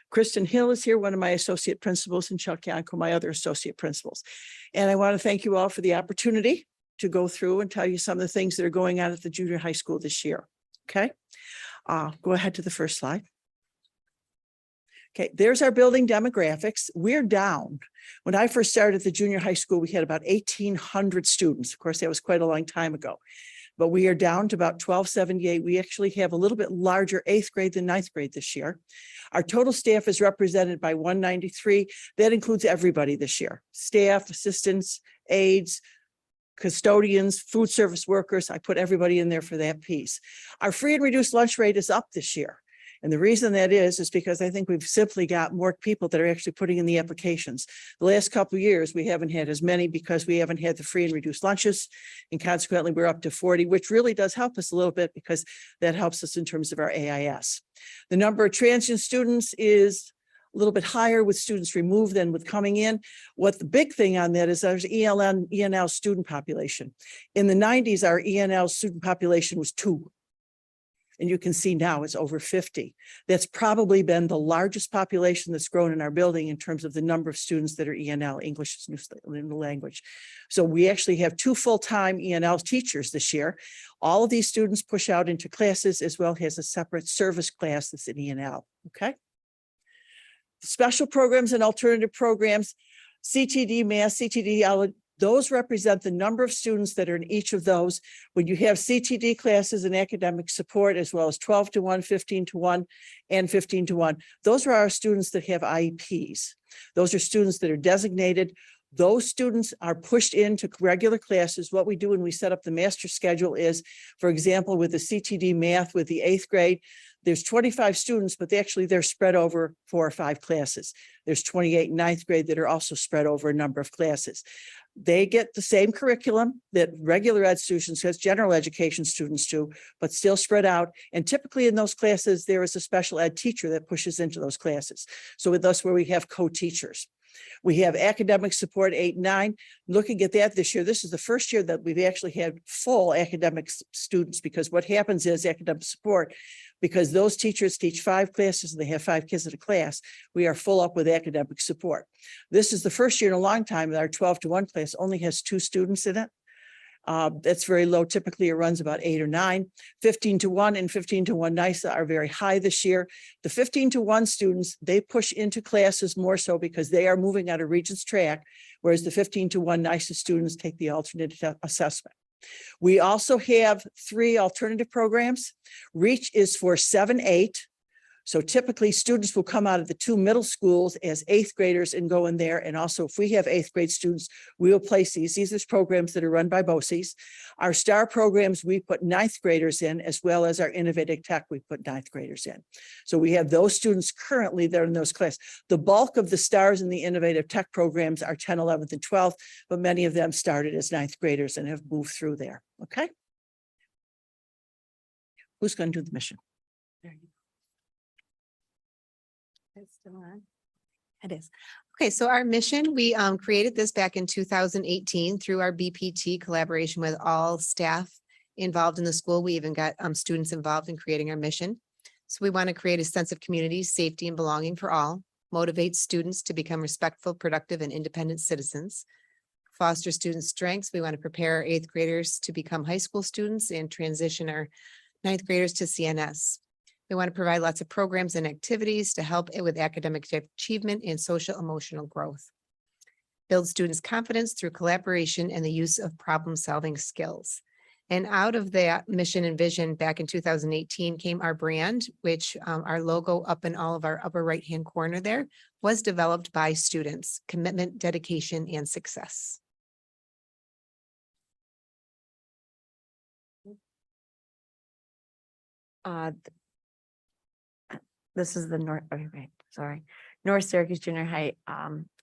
Kristen Hill is here, one of my associate principals, and Chuck Yanko, my other associate principals. And I want to thank you all for the opportunity to go through and tell you some of the things that are going on at the junior high school this year. Okay, go ahead to the first slide. Okay, there's our building demographics. We're down. When I first started at the junior high school, we had about 1,800 students. Of course, that was quite a long time ago, but we are down to about 1,278. We actually have a little bit larger 8th grade than 9th grade this year. Our total staff is represented by 193. That includes everybody this year: staff, assistants, aides, custodians, food service workers. I put everybody in there for that piece. Our free and reduced lunch rate is up this year. And the reason that is because I think we've simply got more people that are actually putting in the applications. The last couple of years, we haven't had as many because we haven't had the free and reduced lunches. And consequently, we're up to 40, which really does help us a little bit because that helps us in terms of our AIS. The number of transient students is a little bit higher with students removed than with coming in. What the big thing on that is there's ENL student population. In the 90s, our ENL student population was 2. And you can see now it's over 50. That's probably been the largest population that's grown in our building in terms of the number of students that are ENL, English as new language. So we actually have 2 full-time ENL teachers this year. All of these students push out into classes as well as a separate service class that's in ENL, okay? Special programs and alternative programs, CTD, math, CTD, those represent the number of students that are in each of those. When you have CTD classes and academic support, as well as 12-1, 15-1, and 15-1, those are our students that have IEPs. Those are students that are designated. Those students are pushed into regular classes. What we do when we set up the master schedule is, for example, with the CTD math with the 8th grade, there's 25 students, but they're spread over 4 or 5 classes. There's 28 in 9th grade that are also spread over a number of classes. They get the same curriculum that regular ed students, as general education students do, but still spread out. And typically in those classes, there is a special ed teacher that pushes into those classes. So with us, where we have co-teachers. We have academic support 8, 9. Looking at that this year, this is the first year that we've actually had full academic students, because what happens is academic support, because those teachers teach 5 classes and they have 5 kids in a class, we are full up with academic support. This is the first year in a long time that our 12-1 class only has 2 students in it. That's very low. Typically it runs about 8 or 9. 15-1 and 15-1 NISA are very high this year. The 15-1 students, they push into classes more so because they are moving out of Regents track, whereas the 15-1 NISA students take the alternate assessment. We also have 3 alternative programs. REACH is for 7-8. So typically students will come out of the 2 middle schools as 8th graders and go in there. And also if we have 8th grade students, we will place these. These are programs that are run by BOCES. Our STAR programs, we put 9th graders in, as well as our Innovative Tech, we put 9th graders in. So we have those students currently there in those classes. The bulk of the STARS and the Innovative Tech programs are 10, 11th, and 12th, but many of them started as 9th graders and have moved through there. Okay. Who's going to do the mission? There you go. It's still on. It is. Okay, so our mission, we created this back in 2018 through our BPT collaboration with all staff involved in the school. We even got students involved in creating our mission. So we want to create a sense of community, safety, and belonging for all, motivate students to become respectful, productive, and independent citizens, foster student strengths. We want to prepare our 8th graders to become high school students and transition our 9th graders to CNS. We want to provide lots of programs and activities to help with academic achievement and social emotional growth. Build students' confidence through collaboration and the use of problem-solving skills. And out of that mission and vision back in 2018 came our brand, which our logo up in all of our upper right-hand corner there was developed by students: commitment, dedication, and success. This is the North, okay, sorry. North Syracuse Junior High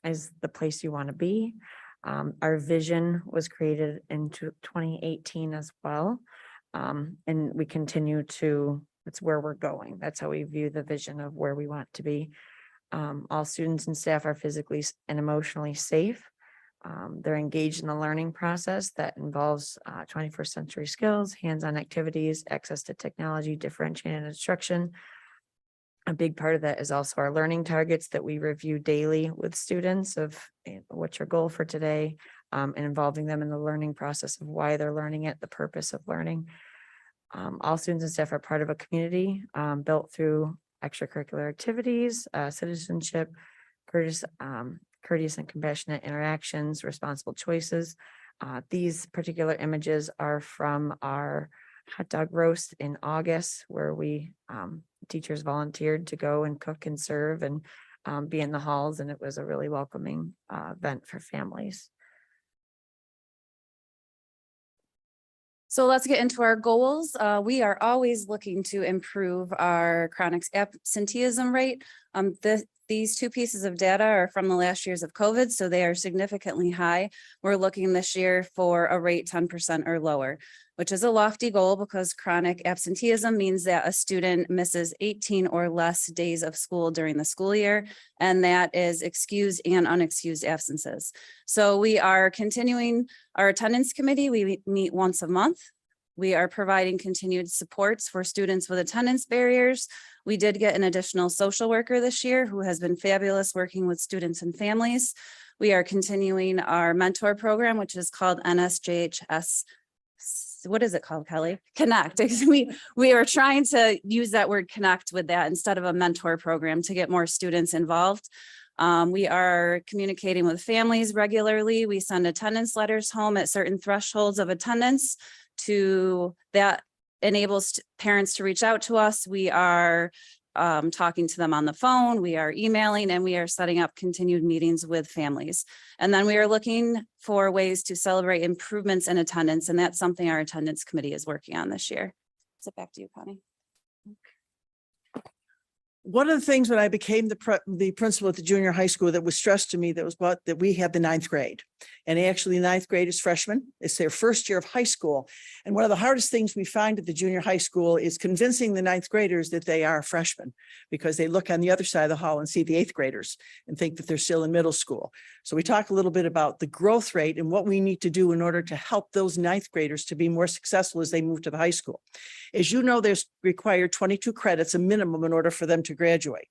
is the place you want to be. Our vision was created in 2018 as well. And we continue to, it's where we're going. That's how we view the vision of where we want to be. All students and staff are physically and emotionally safe. They're engaged in the learning process that involves 21st century skills, hands-on activities, access to technology, differentiated instruction. A big part of that is also our learning targets that we review daily with students of what's your goal for today, and involving them in the learning process of why they're learning it, the purpose of learning. All students and staff are part of a community built through extracurricular activities, citizenship, courteous and compassionate interactions, responsible choices. These particular images are from our hot dog roast in August, where we teachers volunteered to go and cook and serve and be in the halls, and it was a really welcoming event for families. So let's get into our goals. We are always looking to improve our chronic absenteeism rate. These 2 pieces of data are from the last years of COVID, so they are significantly high. We're looking this year for a rate 10% or lower, which is a lofty goal because chronic absenteeism means that a student misses 18 or less days of school during the school year, and that is excused and unexcused absences. So we are continuing our attendance committee. We meet once a month. We are providing continued supports for students with attendance barriers. We did get an additional social worker this year who has been fabulous working with students and families. We are continuing our mentor program, which is called NSCSD. what is it called, Kelly? Connect. We are trying to use that word connect with that instead of a mentor program to get more students involved. We are communicating with families regularly. We send attendance letters home at certain thresholds of attendance that enables parents to reach out to us. We are talking to them on the phone, we are emailing, and we are setting up continued meetings with families. And then we are looking for ways to celebrate improvements in attendance, and that's something our attendance committee is working on this year. So back to you, Connie. One of the things when I became the principal at the junior high school that was stressed to me that we had the ninth grade. And actually ninth grade is freshmen. It's their first year of high school. And one of the hardest things we find at the junior high school is convincing the ninth graders that they are freshmen, because they look on the other side of the hall and see the eighth graders and think that they're still in middle school. So we talk a little bit about the growth rate and what we need to do in order to help those ninth graders to be more successful as they move to the high school. As you know, there's required 22 credits, a minimum, in order for them to graduate.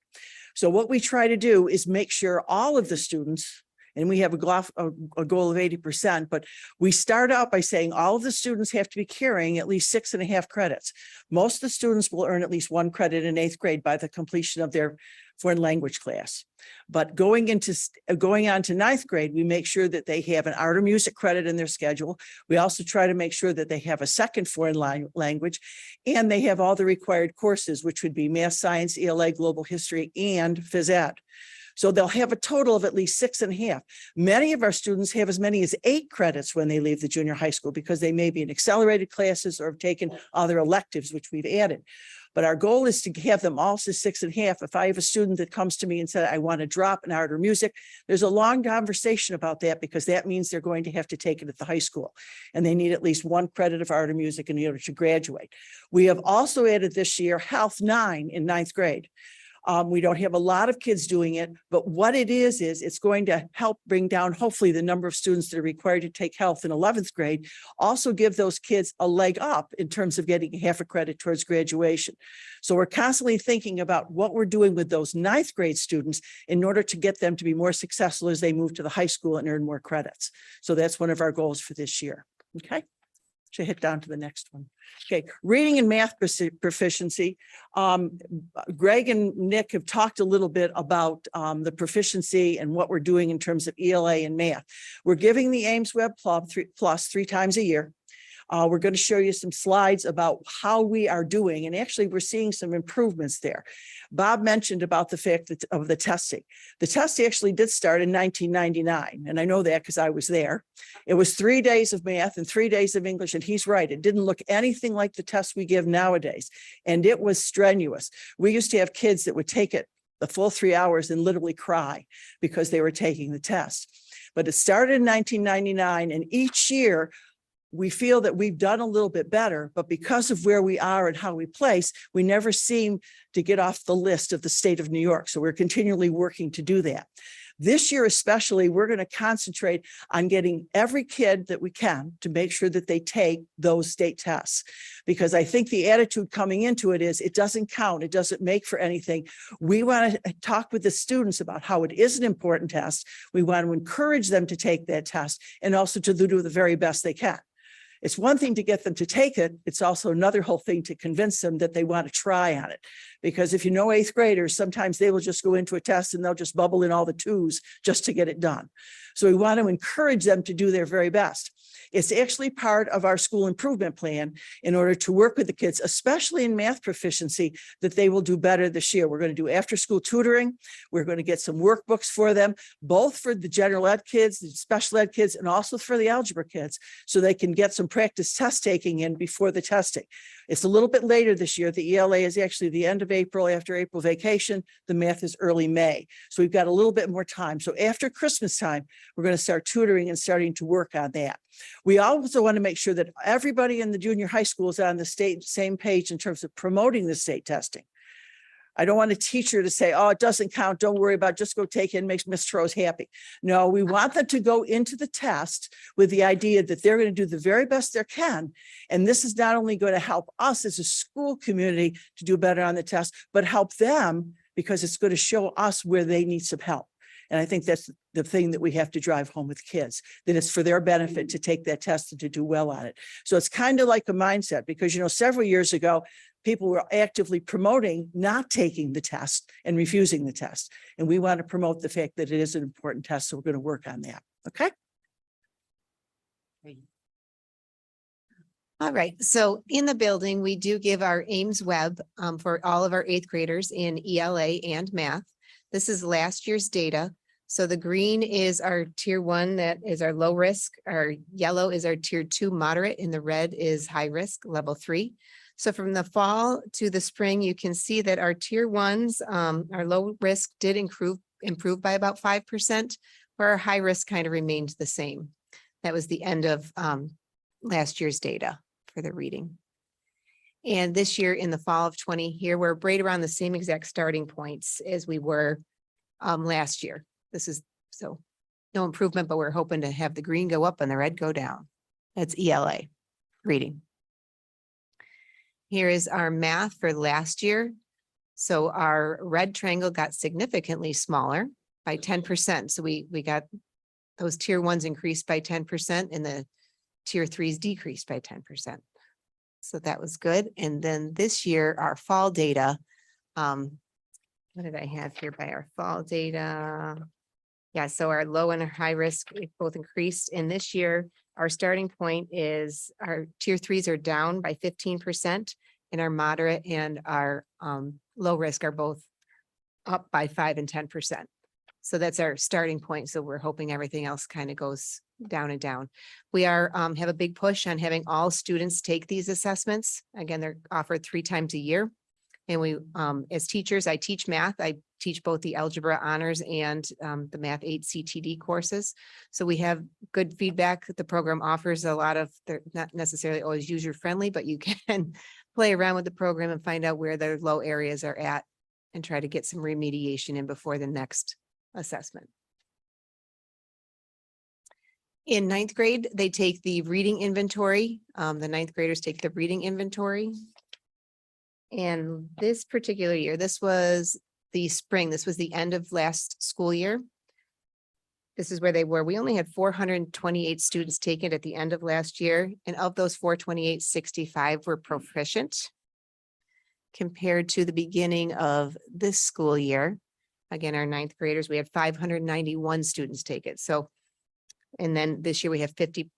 So what we try to do is make sure all of the students, and we have a goal of 80%, but we start out by saying all of the students have to be carrying at least 6.5 credits. Most of the students will earn at least 1 credit in 8th grade by the completion of their foreign language class. But going on to 9th grade, we make sure that they have an art or music credit in their schedule. We also try to make sure that they have a second foreign language, and they have all the required courses, which would be math, science, ELA, global history, and phys ed. So they'll have a total of at least 6.5. Many of our students have as many as 8 credits when they leave the junior high school, because they may be in accelerated classes or have taken other electives, which we've added. But our goal is to have them all to 6.5. If I have a student that comes to me and said, I want to drop in art or music, there's a long conversation about that, because that means they're going to have to take it at the high school. And they need at least 1 credit of art or music in order to graduate. We have also added this year Health 9 in 9th grade. We don't have a lot of kids doing it, but what it is it's going to help bring down, hopefully, the number of students that are required to take health in 11th grade, also give those kids a leg up in terms of getting half a credit towards graduation. So we're constantly thinking about what we're doing with those 9th grade students in order to get them to be more successful as they move to the high school and earn more credits. So that's one of our goals for this year. Okay. Should hit down to the next one. Okay, reading and math proficiency. Greg and Nick have talked a little bit about the proficiency and what we're doing in terms of ELA and math. We're giving the Ames Web Club Plus 3 times a year. We're going to show you some slides about how we are doing, and actually we're seeing some improvements there. Bob mentioned about the fact that of the testing. The test actually did start in 1999, and I know that because I was there. It was 3 days of math and 3 days of English, and he's right. It didn't look anything like the tests we give nowadays, and it was strenuous. We used to have kids that would take it the full 3 hours and literally cry because they were taking the test. But it started in 1999, and each year, we feel that we've done a little bit better, but because of where we are and how we place, we never seem to get off the list of the state of New York. So we're continually working to do that. This year especially, we're going to concentrate on getting every kid that we can to make sure that they take those state tests. Because I think the attitude coming into it is it doesn't count, it doesn't make for anything. We want to talk with the students about how it is an important test. We want to encourage them to take that test and also to do the very best they can. It's one thing to get them to take it. It's also another whole thing to convince them that they want to try on it. Because if you know 8th graders, sometimes they will just go into a test and they'll just bubble in all the 2s just to get it done. So we want to encourage them to do their very best. It's actually part of our school improvement plan in order to work with the kids, especially in math proficiency, that they will do better this year. We're going to do after school tutoring. We're going to get some workbooks for them, both for the general ed kids, the special ed kids, and also for the algebra kids, so they can get some practice test taking in before the testing. It's a little bit later this year. The ELA is actually the end of April, after April vacation. The math is early May. So we've got a little bit more time. So after Christmas time, we're going to start tutoring and starting to work on that. We also want to make sure that everybody in the junior high school is on the same page in terms of promoting the state testing. I don't want a teacher to say, oh, it doesn't count, don't worry about it, just go take it and make Miss Rose happy. No, we want them to go into the test with the idea that they're going to do the very best they can. And this is not only going to help us as a school community to do better on the test, but help them because it's going to show us where they need some help. And I think that's the thing that we have to drive home with kids, that it's for their benefit to take that test and to do well on it. So it's kind of like a mindset because, several years ago, people were actively promoting not taking the test and refusing the test. And we want to promote the fact that it is an important test. So we're going to work on that. Okay. All right, so in the building, we do give our Ames Web for all of our eighth graders in ELA and math. This is last year's data. So the green is our tier 1, that is our low risk, our yellow is our tier 2 moderate, and the red is high risk, level 3. So from the fall to the spring, you can see that our tier 1s, our low risk did improve by about 5%, where our high risk kind of remained the same. That was the end of last year's data for the reading. And this year in the fall of 20 here, we're right around the same exact starting points as we were last year. This is so no improvement, but we're hoping to have the green go up and the red go down. That's ELA reading. Here is our math for last year. So our red triangle got significantly smaller by 10%. So we got those tier 1s increased by 10% and the tier 3s decreased by 10%. So that was good. And then this year, our fall data, what did I have here by our fall data? Yeah, so our low and our high risk both increased. And this year, our starting point is our tier 3s are down by 15% and our moderate and our low risk are both up by 5 and 10%. So that's our starting point. So we're hoping everything else kind of goes down and down. We are have a big push on having all students take these assessments. Again, they're offered 3 times a year. And we, as teachers, I teach math. I teach both the algebra honors and the math 8 CTD courses. So we have good feedback. The program offers a lot of, they're not necessarily always user friendly, but you can play around with the program and find out where their low areas are at and try to get some remediation in before the next assessment. In 9th grade, they take the reading inventory. The 9th graders take the reading inventory. And this particular year, this was the spring, this was the end of last school year. This is where they were. We only had 428 students taken at the end of last year. And of those 428, 65 were proficient. Compared to the beginning of this school year, again, our 9th graders, we had 591 students take it. So, and then this year we have 58%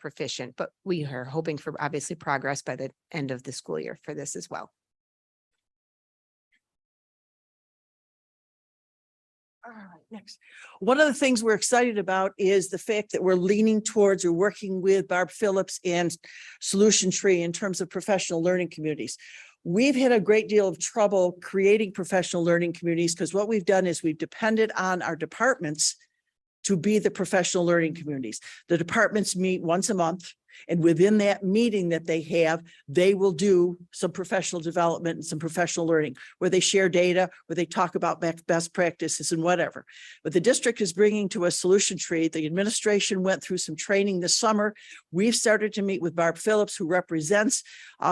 proficient, but we are hoping for obviously progress by the end of the school year for this as well. All right, next. One of the things we're excited about is the fact that we're leaning towards or working with Barb Phillips and Solution Tree in terms of professional learning communities. We've had a great deal of trouble creating professional learning communities because what we've done is we've depended on our departments to be the professional learning communities. The departments meet once a month. And within that meeting that they have, they will do some professional development and some professional learning where they share data, where they talk about best practices and whatever. But the district is bringing to a Solution Tree. The administration went through some training this summer. We've started to meet with Barb Phillips, who represents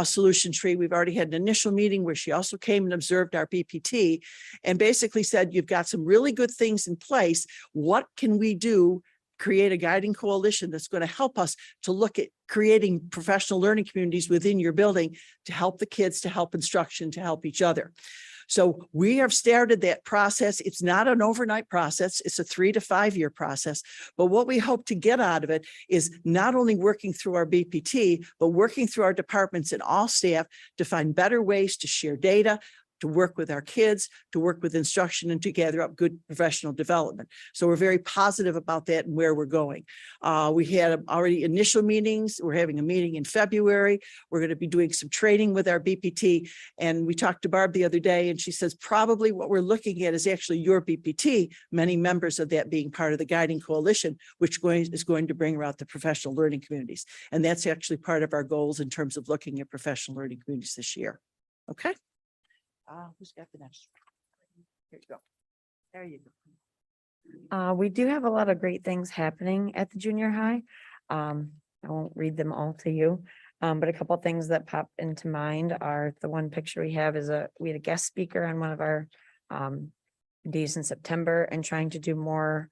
Solution Tree. We've already had an initial meeting where she also came and observed our BPT and basically said, you've got some really good things in place. What can we do? Create a guiding coalition that's going to help us to look at creating professional learning communities within your building to help the kids, to help instruction, to help each other. So we have started that process. It's not an overnight process. It's a 3 to 5 year process. But what we hope to get out of it is not only working through our BPT, but working through our departments and all staff to find better ways to share data, to work with our kids, to work with instruction and to gather up good professional development. So we're very positive about that and where we're going. We had already initial meetings. We're having a meeting in February. We're going to be doing some training with our BPT. And we talked to Barb the other day and she says, probably what we're looking at is actually your BPT, many members of that being part of the guiding coalition, which is going to bring about the professional learning communities. And that's actually part of our goals in terms of looking at professional learning communities this year. Okay. Who's got the next? Here you go. There you go. We do have a lot of great things happening at the junior high. I won't read them all to you, but a couple of things that pop into mind are the one picture we have is we had a guest speaker on one of our days in September and trying to do more.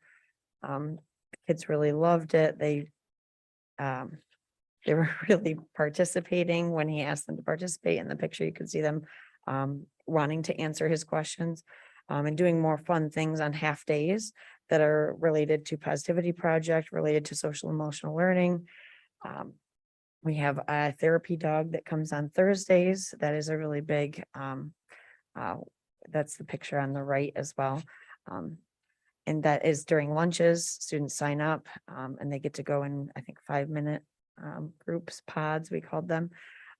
Kids really loved it. They were really participating when he asked them to participate. In the picture, you could see them wanting to answer his questions and doing more fun things on half days that are related to Positivity Project, related to social emotional learning. We have a therapy dog that comes on Thursdays. That is a really big, that's the picture on the right as well. And that is during lunches, students sign up and they get to go in, I think, 5-minute groups, pods, we called them.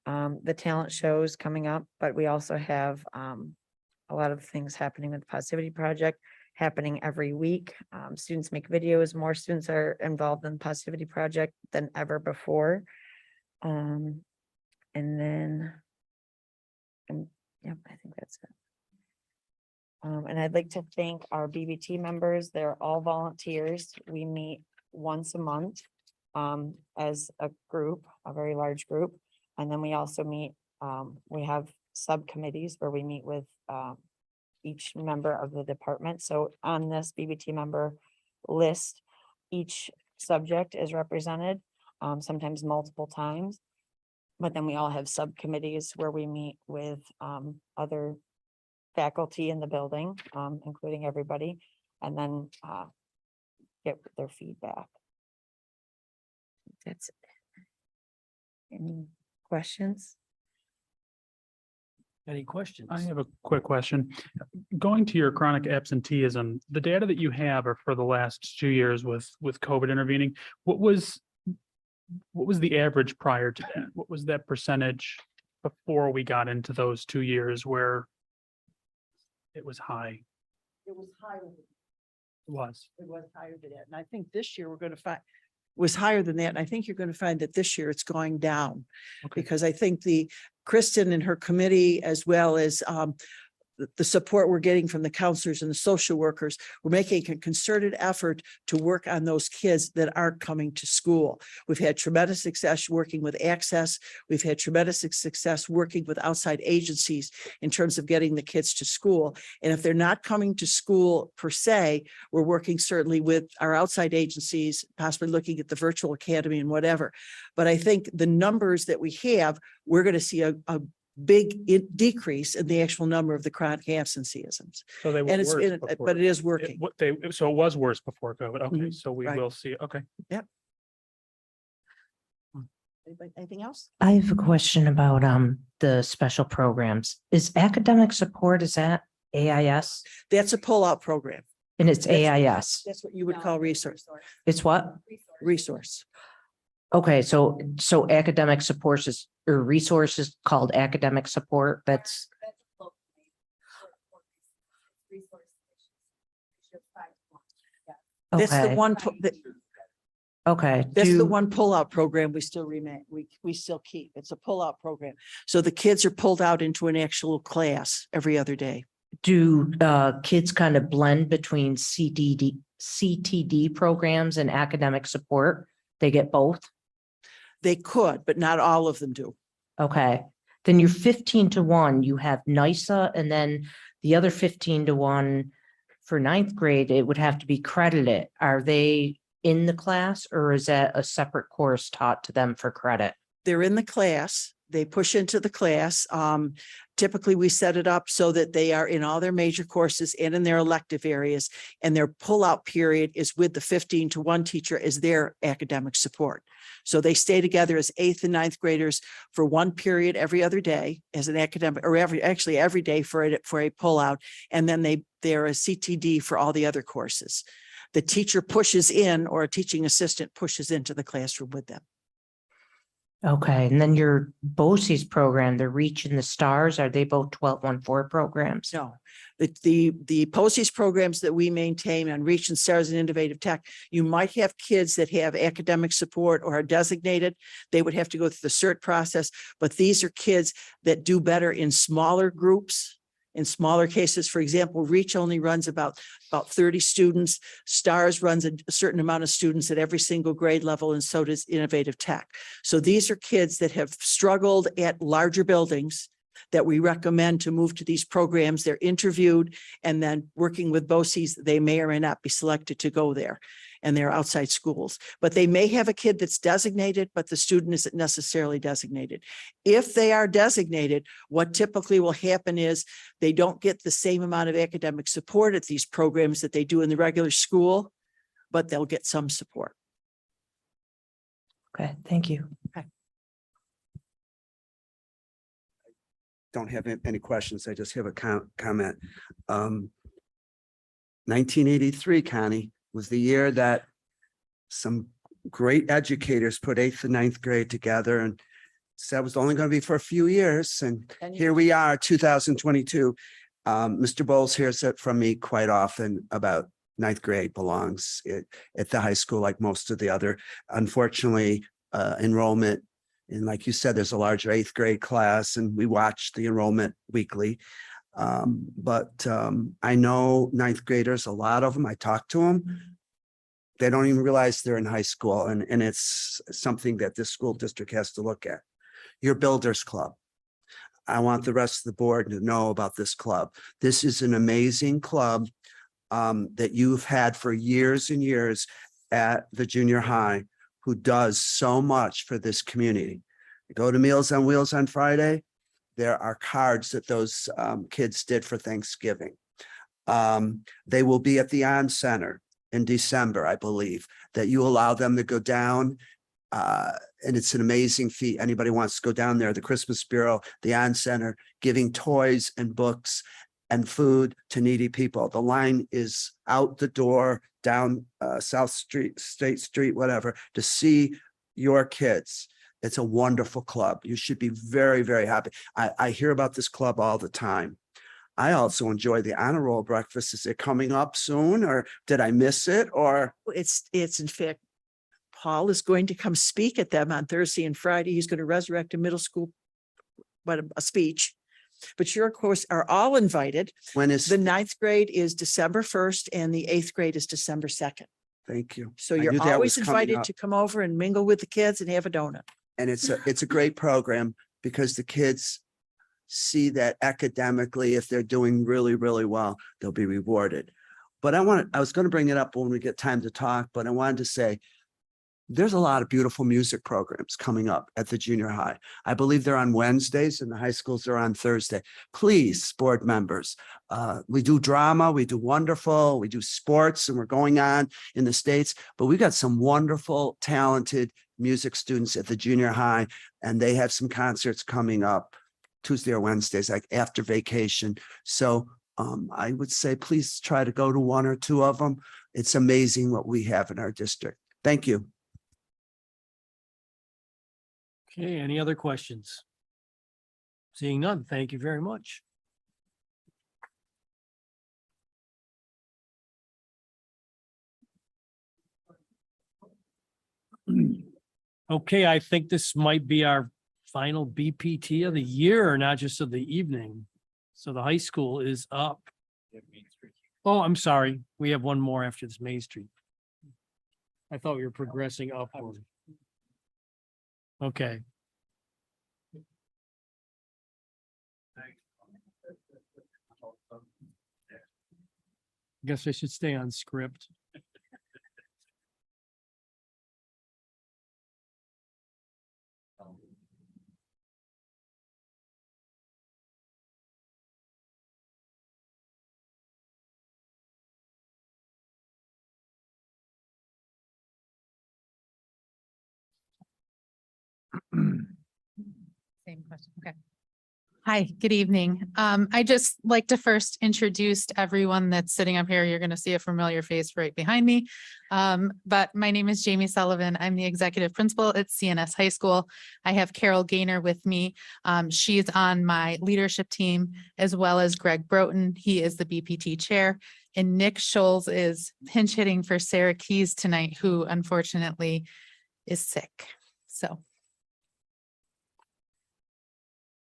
The talent shows coming up, but we also have a lot of things happening with the Positivity Project happening every week. Students make videos. More students are involved in the Positivity Project than ever before. And then, yeah, I think that's it. And I'd like to thank our BBT members. They're all volunteers. We meet once a month as a group, a very large group. And then we also meet, we have subcommittees where we meet with each member of the department. So on this BBT member list, each subject is represented, sometimes multiple times. But then we all have subcommittees where we meet with other faculty in the building, including everybody, and then get their feedback. That's it. Any questions? Any questions? I have a quick question. Going to your chronic absenteeism, the data that you have are for the last 2 years with COVID intervening. What was the average prior to that? What was that percentage before we got into those 2 years where it was high? It was higher. It was. It was higher than that. And I think this year we're going to find was higher than that. And I think you're going to find that this year it's going down. Okay. Because I think Kristen and her committee, as well as the support we're getting from the counselors and the social workers, we're making a concerted effort to work on those kids that aren't coming to school. We've had tremendous success working with Access. We've had tremendous success working with outside agencies in terms of getting the kids to school. And if they're not coming to school per se, we're working certainly with our outside agencies, possibly looking at the virtual academy and whatever. But I think the numbers that we have, we're going to see a big decrease in the actual number of the chronic absenteeisms. So they were And it's, worse before. but it is working. So it was worse before COVID. Okay, Mhm, so we right. will see. Okay. Anything else? I have a question about the special programs. Is academic support, is that AIS? That's a pull-out program. And it's AIS. That's what you would call resource. It's what? Resource. Okay, so academic supports is, or resources called academic support, that's, That's the okay, one, okay. that's the Do- one pull-out program we still remain, we still keep. It's a pull-out program. So the kids are pulled out into an actual class every other day. Do kids kind of blend between CTD programs and academic support? They get both? They could, but not all of them do. Okay, then you're 15-1, you have NISA, and then the other 15-1 for ninth grade, it would have to be credited. Are they in the class or is that a separate course taught to them for credit? They're in the class. They push into the class. Typically, we set it up so that they are in all their major courses and in their elective areas, and their pullout period is with the 15-1 teacher as their academic support. So they stay together as 8th and 9th graders for one period every other day as an academic, or every day for a pullout, and then they're a CTD for all the other courses. The teacher pushes in, or a teaching assistant pushes into the classroom with them. Okay, and then your BOCES program, the Reach and the Stars, are they both 12-1-4 programs? No, the POCES programs that we maintain on Reach and Stars and Innovative Tech, you might have kids that have academic support or are designated. They would have to go through the cert process, but these are kids that do better in smaller groups. In smaller cases, for example, Reach only runs about 30 students. STARS runs a certain amount of students at every single grade level, and so does Innovative Tech. So these are kids that have struggled at larger buildings. that we recommend to move to these programs. They're interviewed, and then working with BOCES, they may or may not be selected to go there. And they're outside schools, but they may have a kid that's designated, but the student isn't necessarily designated. If they are designated, what typically will happen is they don't get the same amount of academic support at these programs that they do in the regular school, but they'll get some support. Okay, thank you. Don't have any questions. I just have a comment. 1983, Connie, was the year that some great educators put 8th and 9th grade together and said it was only going to be for a few years. And here we are, 2022. Mr. Bowles hears it from me quite often about 9th grade belongs at the high school, like most of the other. Unfortunately, enrollment, and like you said, there's a larger 8th grade class, and we watch the enrollment weekly. But I know 9th graders, a lot of them, I talk to them. They don't even realize they're in high school. And it's something that this school district has to look at. Your Builders Club. I want the rest of the board to know about this club. This is an amazing club that you've had for years and years at the junior high, who does so much for this community. You go to Meals on Wheels on Friday. There are cards that those kids did for Thanksgiving. They will be at the On Center in December, I believe, that you allow them to go down. And it's an amazing feat. Anybody wants to go down there, the Christmas Bureau, the On Center, giving toys and books and food to needy people. The line is out the door, down South Street, State Street, whatever, to see your kids. It's a wonderful club. You should be very, very happy. I hear about this club all the time. I also enjoy the honor roll breakfast. Is it coming up soon, or did I miss it? Or It's in fact, Paul is going to come speak at them on Thursday and Friday. He's going to resurrect a middle school, a speech. But you, of course, are all invited. when is? The 9th grade is December 1st and the 8th grade is December 2nd. Thank you. So I knew you're that always was coming invited up. to come over and mingle with the kids and have a donut. And it's a great program because the kids see that academically, if they're doing really, really well, they'll be rewarded. But I was going to bring it up when we get time to talk, but I wanted to say, there's a lot of beautiful music programs coming up at the junior high. I believe they're on Wednesdays and the high schools are on Thursday. Please, board members, we do drama, we do wonderful, we do sports, and we're going on in the States, but we got some wonderful, talented music students at the junior high, and they have some concerts coming up Tuesday or Wednesdays, like after vacation. So I would say, please try to go to one or two of them. It's amazing what we have in our district. Thank you. Okay, any other questions? Seeing none, thank you very much. Okay, I think this might be our final BPT of the year, not just of the evening. So the high school is up. Oh, I'm sorry. We have one more after this, Main Street. I thought we were progressing upward. Okay. Guess I should stay on script. Same question. Okay. Hi, good evening. I just like to first introduce everyone that's sitting up here. You're going to see a familiar face right behind me. But my name is Jamie Sullivan. I'm the executive principal at CNS High School. I have Carol Gaynor with me. She's on my leadership team, as well as Greg Broughton. He is the BPT chair. And Nick Scholes is pinch hitting for Sarah Keys tonight, who unfortunately is sick. So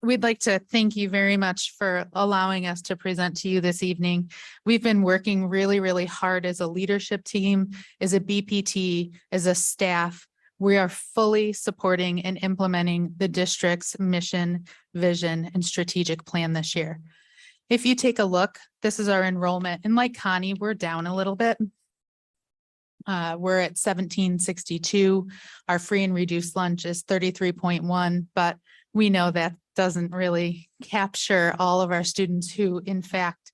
we'd like to thank you very much for allowing us to present to you this evening. We've been working really, really hard as a leadership team, as a BPT, as a staff, We are fully supporting and implementing the district's mission, vision, and strategic plan this year. If you take a look, this is our enrollment, and like Connie, we're down a little bit. We're at 1762. Our free and reduced lunch is 33.1, but we know that doesn't really capture all of our students who in fact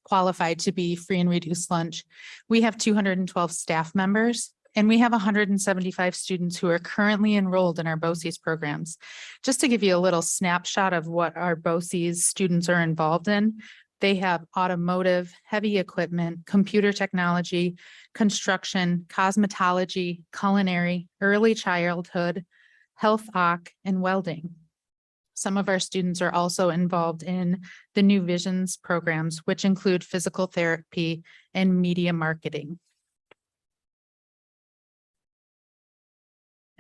qualified to be free and reduced lunch. We have 212 staff members and we have 175 students who are currently enrolled in our BOCES programs. Just to give you a little snapshot of what our BOCES students are involved in, they have automotive, heavy equipment, computer technology, construction, cosmetology, culinary, early childhood, health OC, and welding. Some of our students are also involved in the New Visions programs, which include physical therapy and media marketing.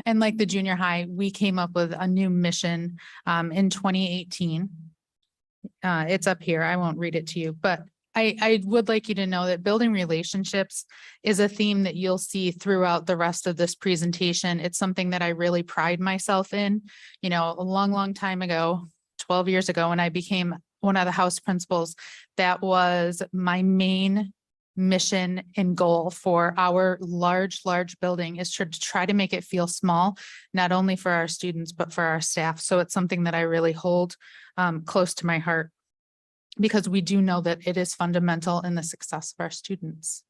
And like the junior high, we came up with a new mission in 2018. It's up here. I won't read it to you, but I would like you to know that building relationships is a theme that you'll see throughout the rest of this presentation. It's something that I really pride myself in. You know, a long time ago, 12 years ago, when I became one of the house principals, that was my main mission and goal for our large building, is to try to make it feel small, not only for our students, but for our staff. So it's something that I really hold close to my heart, because we do know that it is fundamental in the success of our students.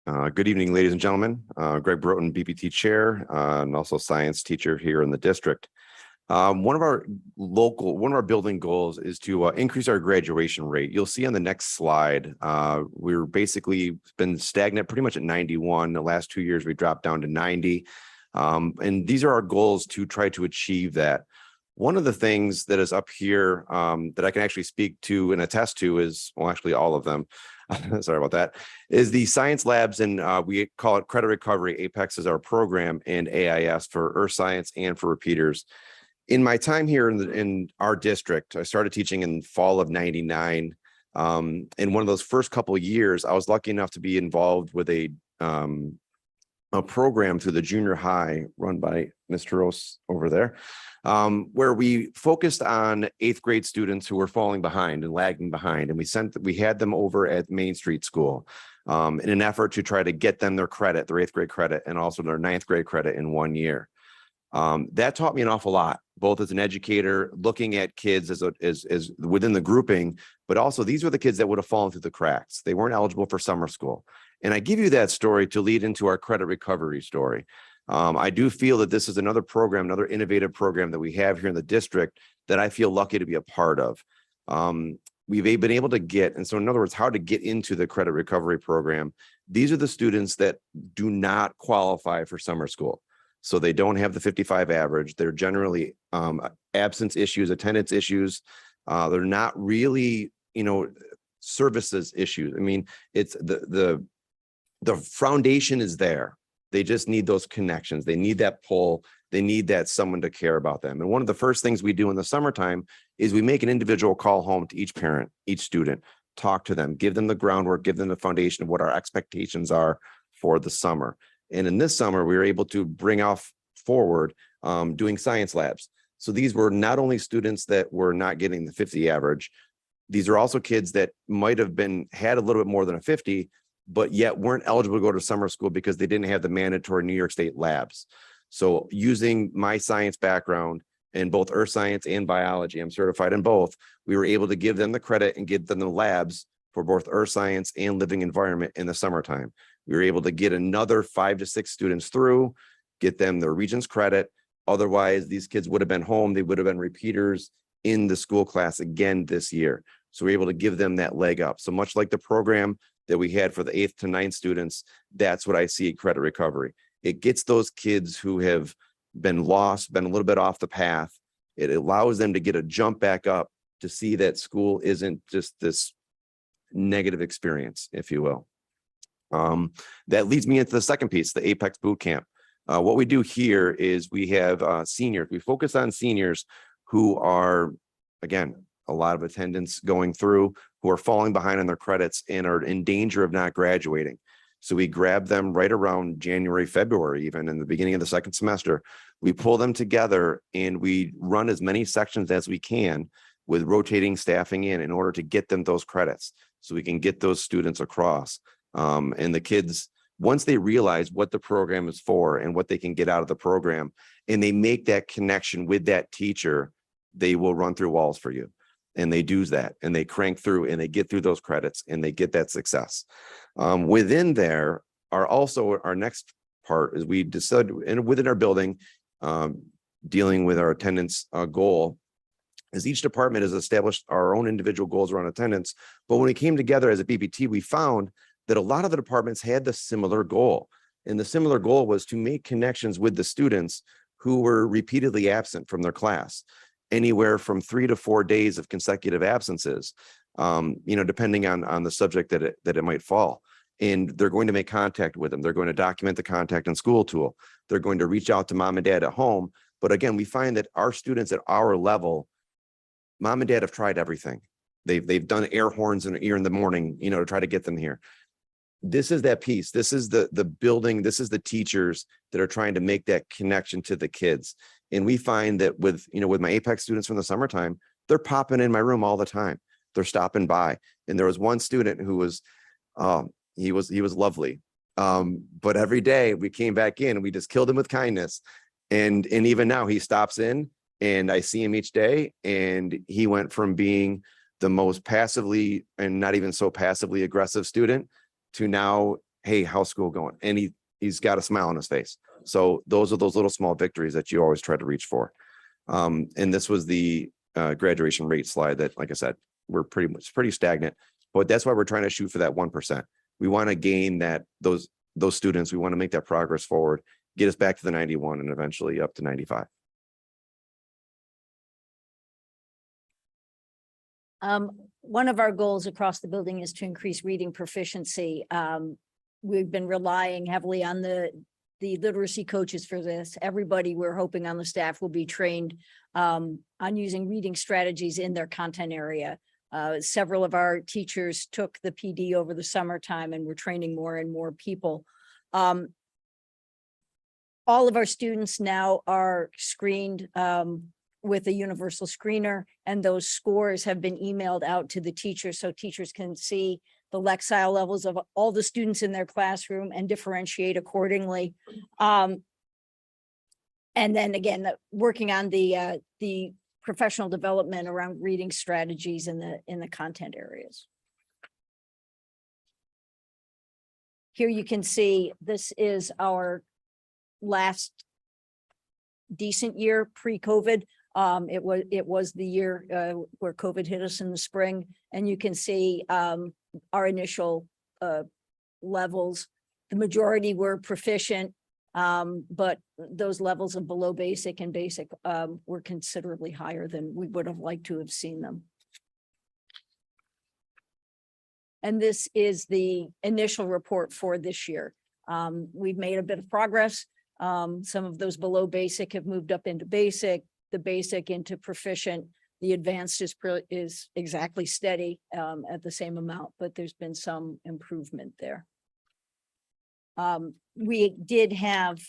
Good evening, ladies and gentlemen. Greg Broughton, BPT Chair, and also science teacher here in the district. One of our building goals is to increase our graduation rate. You'll see on the next slide, we're basically been stagnant pretty much at 91. The last 2 years, we dropped down to 90. And these are our goals to try to achieve that. One of the things that is up here that I can actually speak to and attest to is, well, actually all of them, sorry about that, is the science labs, and we call it credit recovery. Apex is our program, and AIS for earth science and for repeaters. In my time here in our district, I started teaching in fall of 99. In one of those first couple of years, I was lucky enough to be involved with a program through the junior high run by Mr. Rose over there, where we focused on 8th grade students who were falling behind and lagging behind. And we had them over at Main Street School in an effort to try to get them their credit, their 8th grade credit, and also their 9th grade credit in 1 year. That taught me an awful lot, both as an educator, looking at kids as within the grouping, but also these were the kids that would have fallen through the cracks. They weren't eligible for summer school. And I give you that story to lead into our credit recovery story. I do feel that this is another program, another innovative program that we have here in the district that I feel lucky to be a part of. We've been able to get, and so in other words, how to get into the credit recovery program. These are the students that do not qualify for summer school. So they don't have the 55 average. They're generally absence issues, attendance issues. They're not really, services issues. I mean, it's the foundation is there. They just need those connections. They need that pull. They need that someone to care about them. And one of the first things we do in the summertime is we make an individual call home to each parent, each student, talk to them, give them the groundwork, give them the foundation of what our expectations are for the summer. And in this summer, we were able to bring forward doing science labs. So these were not only students that were not getting the 50 average, these are also kids that might have had a little bit more than a 50, but yet weren't eligible to go to summer school because they didn't have the mandatory New York State labs. So using my science background in both earth science and biology, I'm certified in both, we were able to give them the credit and give them the labs for both earth science and living environment in the summertime. We were able to get another 5 to 6 students through, get them their Regents credit. Otherwise, these kids would have been home. They would have been repeaters in the school class again this year. So we're able to give them that leg up. So much like the program that we had for the 8th to 9th students, that's what I see at credit recovery. It gets those kids who have been lost, been a little bit off the path. It allows them to get a jump back up to see that school isn't just this negative experience, if you will. That leads me into the second piece, the Apex Boot Camp. What we do here is we have seniors. We focus on seniors who are, again, a lot of attendance going through who are falling behind on their credits and are in danger of not graduating. So we grab them right around January, February, even in the beginning of the second semester. We pull them together and we run as many sections as we can with rotating staffing in order to get them those credits so we can get those students across. And the kids, once they realize what the program is for and what they can get out of the program, and they make that connection with that teacher, they will run through walls for you. And they do that and they crank through and they get through those credits and they get that success. Within there are also our next part is we decided and within our building, dealing with our attendance goal, is each department has established our own individual goals around attendance. But when we came together as a BPT, we found that a lot of the departments had the similar goal. And the similar goal was to make connections with the students who were repeatedly absent from their class, anywhere from 3 to 4 days of consecutive absences, depending on the subject that it might fall. And they're going to make contact with them. They're going to document the contact and school tool. They're going to reach out to mom and dad at home. But again, we find that our students at our level, mom and dad have tried everything. They've done air horns in ear in the morning, to try to get them here. This is that piece. This is the building. This is the teachers that are trying to make that connection to the kids. And we find that with my Apex students from the summertime, they're popping in my room all the time. They're stopping by. And there was one student who was, he was lovely. But every day we came back in and we just killed him with kindness. And even now he stops in and I see him each day. And he went from being the most passively and not even so passively aggressive student to now, hey, how's school going? And he's got a smile on his face. So those are those little small victories that you always try to reach for. And this was the graduation rate slide that, like I said, we're pretty stagnant, but that's why we're trying to shoot for that 1%. We want to gain those students. We want to make that progress forward, get us back to the 91 and eventually up to 95. One of our goals across the building is to increase reading proficiency. We've been relying heavily on the literacy coaches for this. Everybody we're hoping on the staff will be trained on using reading strategies in their content area. Several of our teachers took the PD over the summertime and we're training more and more people. All of our students now are screened with a universal screener, and those scores have been emailed out to the teachers so teachers can see the Lexile levels of all the students in their classroom and differentiate accordingly. And then again, working on the professional development around reading strategies in the content areas. Here you can see this is our last decent year pre-COVID. It was the year where COVID hit us in the spring, and you can see our initial levels. The majority were proficient, but those levels of below basic and basic were considerably higher than we would have liked to have seen them. And this is the initial report for this year. We've made a bit of progress. Some of those below basic have moved up into basic, the basic into proficient. The advanced is exactly steady at the same amount, but there's been some improvement there. We did have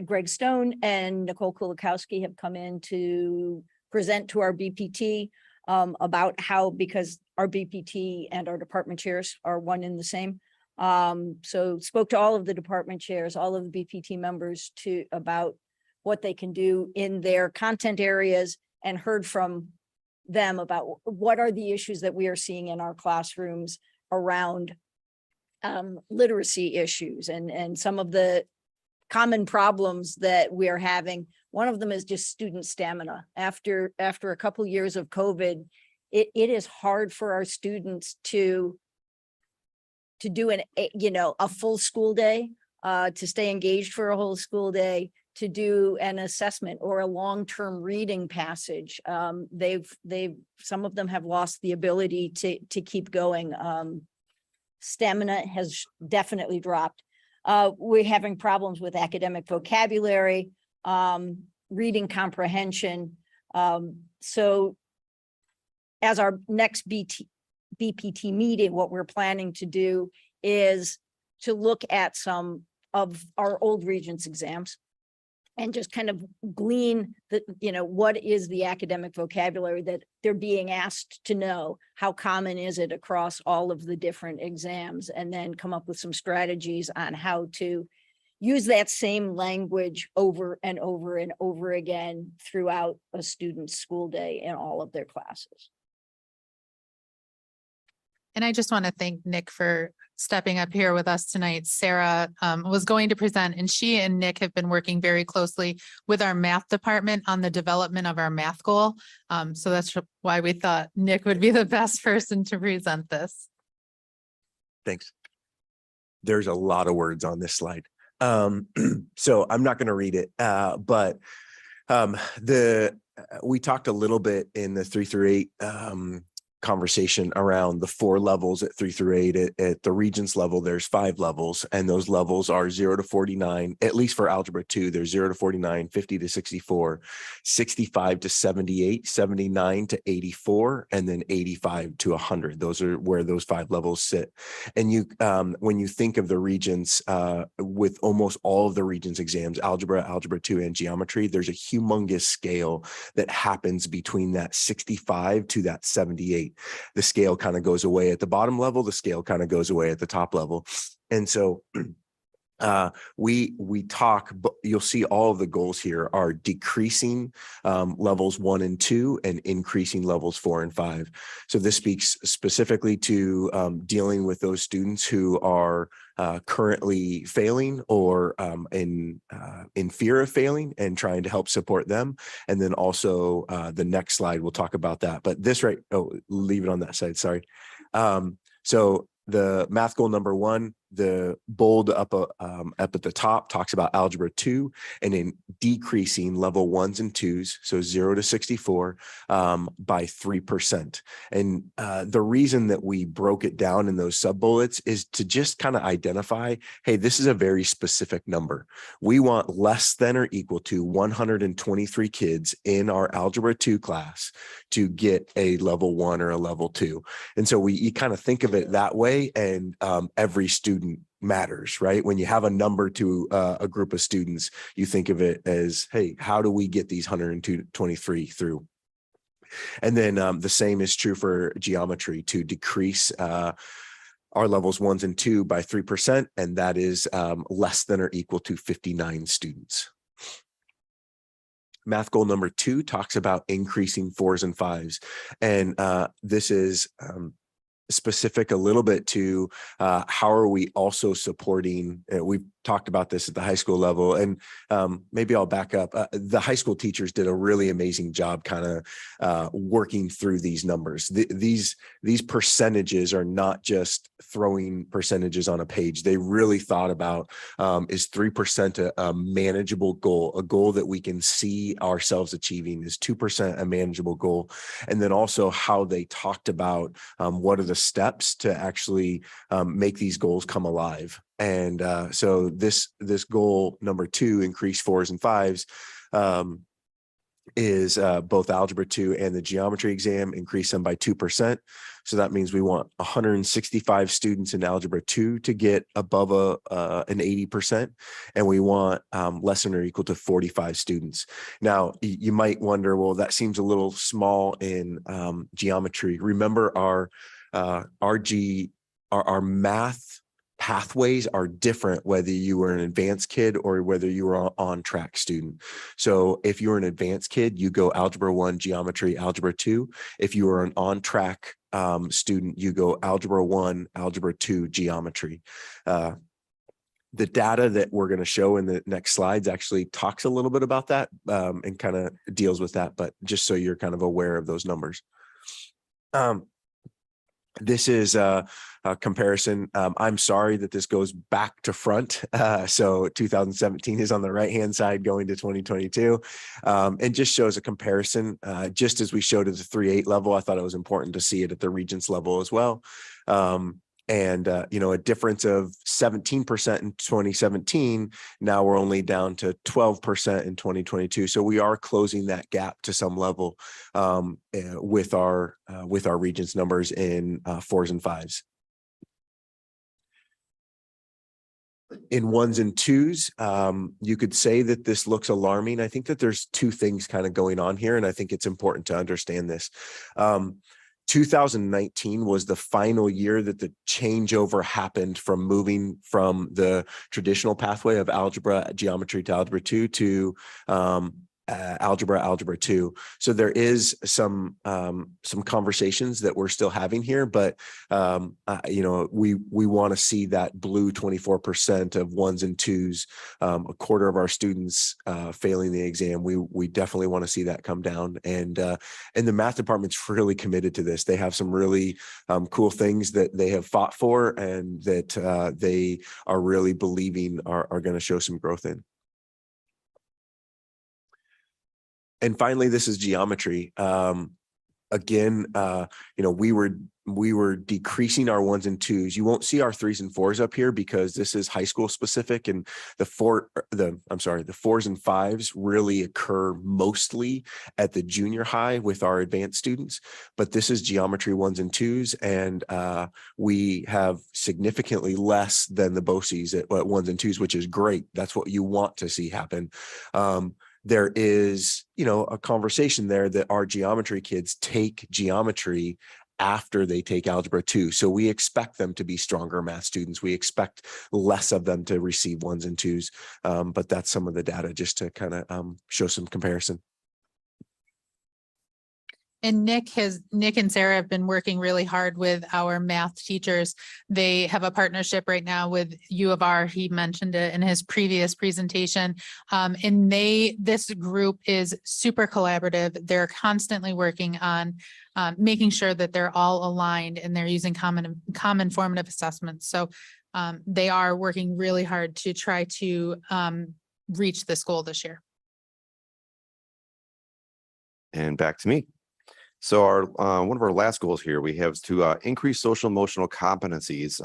Greg Stone and Nicole Kulikowski have come in to present to our BPT about how, because our BPT and our department chairs are one and the same. So spoke to all of the department chairs, all of the BPT members about what they can do in their content areas, and heard from them about what are the issues that we are seeing in our classrooms around literacy issues and some of the common problems that we are having. One of them is just student stamina. After a couple of years of COVID, it is hard for our students to do a full school day, to stay engaged for a whole school day, to do an assessment or a long-term reading passage. Some of them have lost the ability to keep going. Stamina has definitely dropped. We're having problems with academic vocabulary, reading comprehension. So as our next BPT meeting, what we're planning to do is to look at some of our old Regents exams and just kind of glean the, what is the academic vocabulary that they're being asked to know? How common is it across all of the different exams? And then come up with some strategies on how to use that same language over and over and over again throughout a student's school day in all of their classes. And I just want to thank Nick for stepping up here with us tonight. Sarah was going to present, and she and Nick have been working very closely with our math department on the development of our math goal. So that's why we thought Nick would be the best person to present this. Thanks. There's a lot of words on this slide. So I'm not going to read it, but we talked a little bit in the 3 through 8 conversation around the 4 levels at 3 through 8. At the Regents level, there's 5 levels, and those levels are 0 to 49. At least for algebra 2, there's 0 to 49, 50 to 64, 65 to 78, 79 to 84, and then 85 to 100. Those are where those 5 levels sit. And you, when you think of the Regents, with almost all of the Regents exams, algebra, algebra 2, and geometry, there's a humongous scale that happens between that 65 to that 78. The scale kind of goes away at the bottom level. The scale kind of goes away at the top level. And so we talk, but you'll see all of the goals here are decreasing levels 1 and 2 and increasing levels 4 and 5. So this speaks specifically to dealing with those students who are currently failing or in fear of failing and trying to help support them. And then also the next slide, we'll talk about that. But this leave it on that side. Sorry. So the math goal number 1, the bold up at the top talks about algebra 2 and in decreasing level 1s and 2s, so 0 to 64 by 3%. And the reason that we broke it down in those sub bullets is to just kind of identify, hey, this is a very specific number. We want less than or equal to 123 kids in our algebra 2 class to get a level 1 or a level 2. And so you kind of think of it that way, and every student matters, right? When you have a number to a group of students, you think of it as, hey, how do we get these 123 through? And then the same is true for geometry, to decrease our levels 1s and 2 by 3%, and that is less than or equal to 59 students. Math goal number 2 talks about increasing 4s and 5s, and this is specific a little bit to how are we also supporting, we've talked about this at the high school level, and maybe I'll back up. The high school teachers did a really amazing job kind of working through these numbers. These percentages are not just throwing percentages on a page. They really thought about, is 3% a manageable goal, a goal that we can see ourselves achieving? Is 2% a manageable goal? And then also how they talked about what are the steps to actually make these goals come alive. And so this goal number 2, increase 4s and 5s, is both algebra 2 and the geometry exam, increase them by 2%. So that means we want 165 students in algebra 2 to get above an 80%, and we want less than or equal to 45 students. Now, you might wonder, well, that seems a little small in geometry. Remember, our math pathways are different whether you were an advanced kid or whether you were an on-track student. So if you're an advanced kid, you go algebra 1, geometry, algebra 2. If you are an on-track student, you go algebra 1, algebra 2, geometry. The data that we're going to show in the next slides actually talks a little bit about that and kind of deals with that, but just so you're kind of aware of those numbers. This is a comparison. I'm sorry that this goes back to front. So 2017 is on the right-hand side going to 2022, and just shows a comparison. Just as we showed at the 3-8 level, I thought it was important to see it at the Regents level as well. And, a difference of 17% in 2017. Now we're only down to 12% in 2022. So we are closing that gap to some level with our Regents numbers in 4s and 5s. In 1s and 2s, you could say that this looks alarming. I think that there's two things kind of going on here, and I think it's important to understand this. 2019 was the final year that the changeover happened from moving from the traditional pathway of algebra, geometry to algebra 2 to algebra 2. So there is some conversations that we're still having here, but we want to see that blue 24% of 1s and 2s, a quarter of our students failing the exam. We definitely want to see that come down, and the math department's really committed to this. They have some really cool things that they have fought for, and that they are really believing are going to show some growth in. And finally, this is geometry. Again, we were decreasing our 1s and 2s. You won't see our 3s and 4s up here because this is high school specific, and the 4s and 5s really occur mostly at the junior high with our advanced students. But this is geometry 1s and 2s, and we have significantly less than the BOCES at 1s and 2s, which is great. That's what you want to see happen. There is, a conversation there that our geometry kids take geometry after they take algebra 2. So we expect them to be stronger math students. We expect less of them to receive 1s and 2s. But that's some of the data just to kind of show some comparison. And Nick and Sarah have been working really hard with our math teachers. They have a partnership right now with U of R. He mentioned it in his previous presentation. And this group is super collaborative. They're constantly working on making sure that they're all aligned and they're using common formative assessments. So they are working really hard to try to reach this goal this year. And back to me. So our one of our last goals here we have is to increase social emotional competencies,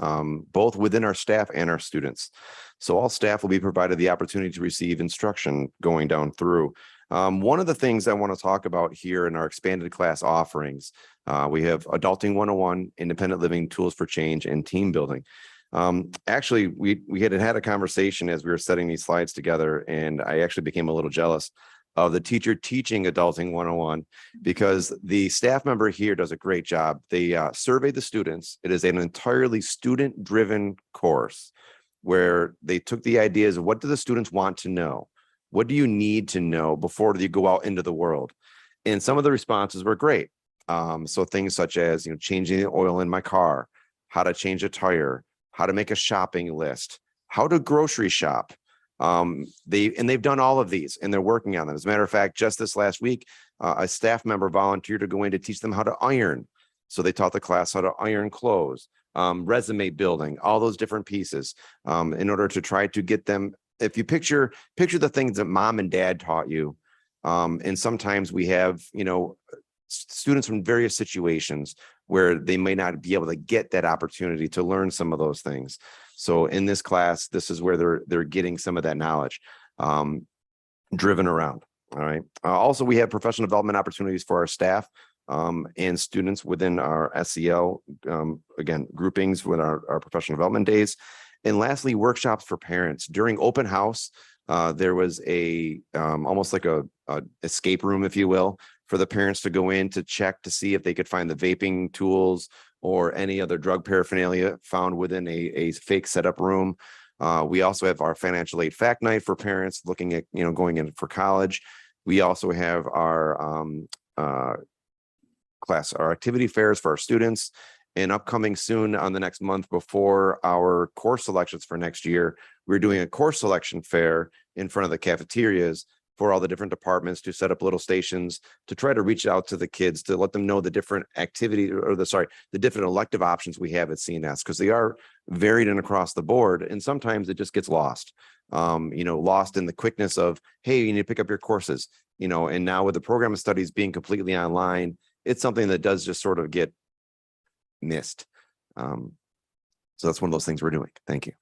both within our staff and our students. So all staff will be provided the opportunity to receive instruction going down through. One of the things I want to talk about here in our expanded class offerings, we have Adulting 101, Independent Living, Tools for Change, and Team Building. Actually, we had a conversation as we were setting these slides together, and I actually became a little jealous of the teacher teaching Adulting 101, because the staff member here does a great job. They survey the students. It is an entirely student-driven course where they took the ideas of what do the students want to know? What do you need to know before you go out into the world? And some of the responses were great. So things such as, changing the oil in my car, how to change a tire, how to make a shopping list, how to grocery shop. They've done all of these and they're working on them. As a matter of fact, just this last week, a staff member volunteered to go in to teach them how to iron. So they taught the class how to iron clothes, resume building, all those different pieces, in order to try to get them. If you picture the things that mom and dad taught you, and sometimes we have, students from various situations where they may not be able to get that opportunity to learn some of those things. So in this class, this is where they're getting some of that knowledge driven around. All right. Also, we have professional development opportunities for our staff and students within our SEL, again, groupings with our professional development days. And lastly, workshops for parents. During open house, there was almost like a escape room, if you will, for the parents to go in to check to see if they could find the vaping tools or any other drug paraphernalia found within a fake setup room. We also have our financial aid fact night for parents looking at, going in for college. We also have our our activity fairs for our students, and upcoming soon on the next month before our course selections for next year, we're doing a course selection fair in front of the cafeterias for all the different departments to set up little stations to try to reach out to the kids to let them know the different activity or the different elective options we have at CNS, because they are varied and across the board. And sometimes it just gets lost, lost in the quickness of, hey, you need to pick up your courses, and now with the program of studies being completely online, it's something that does just sort of get missed. So that's one of those things we're doing. Thank you.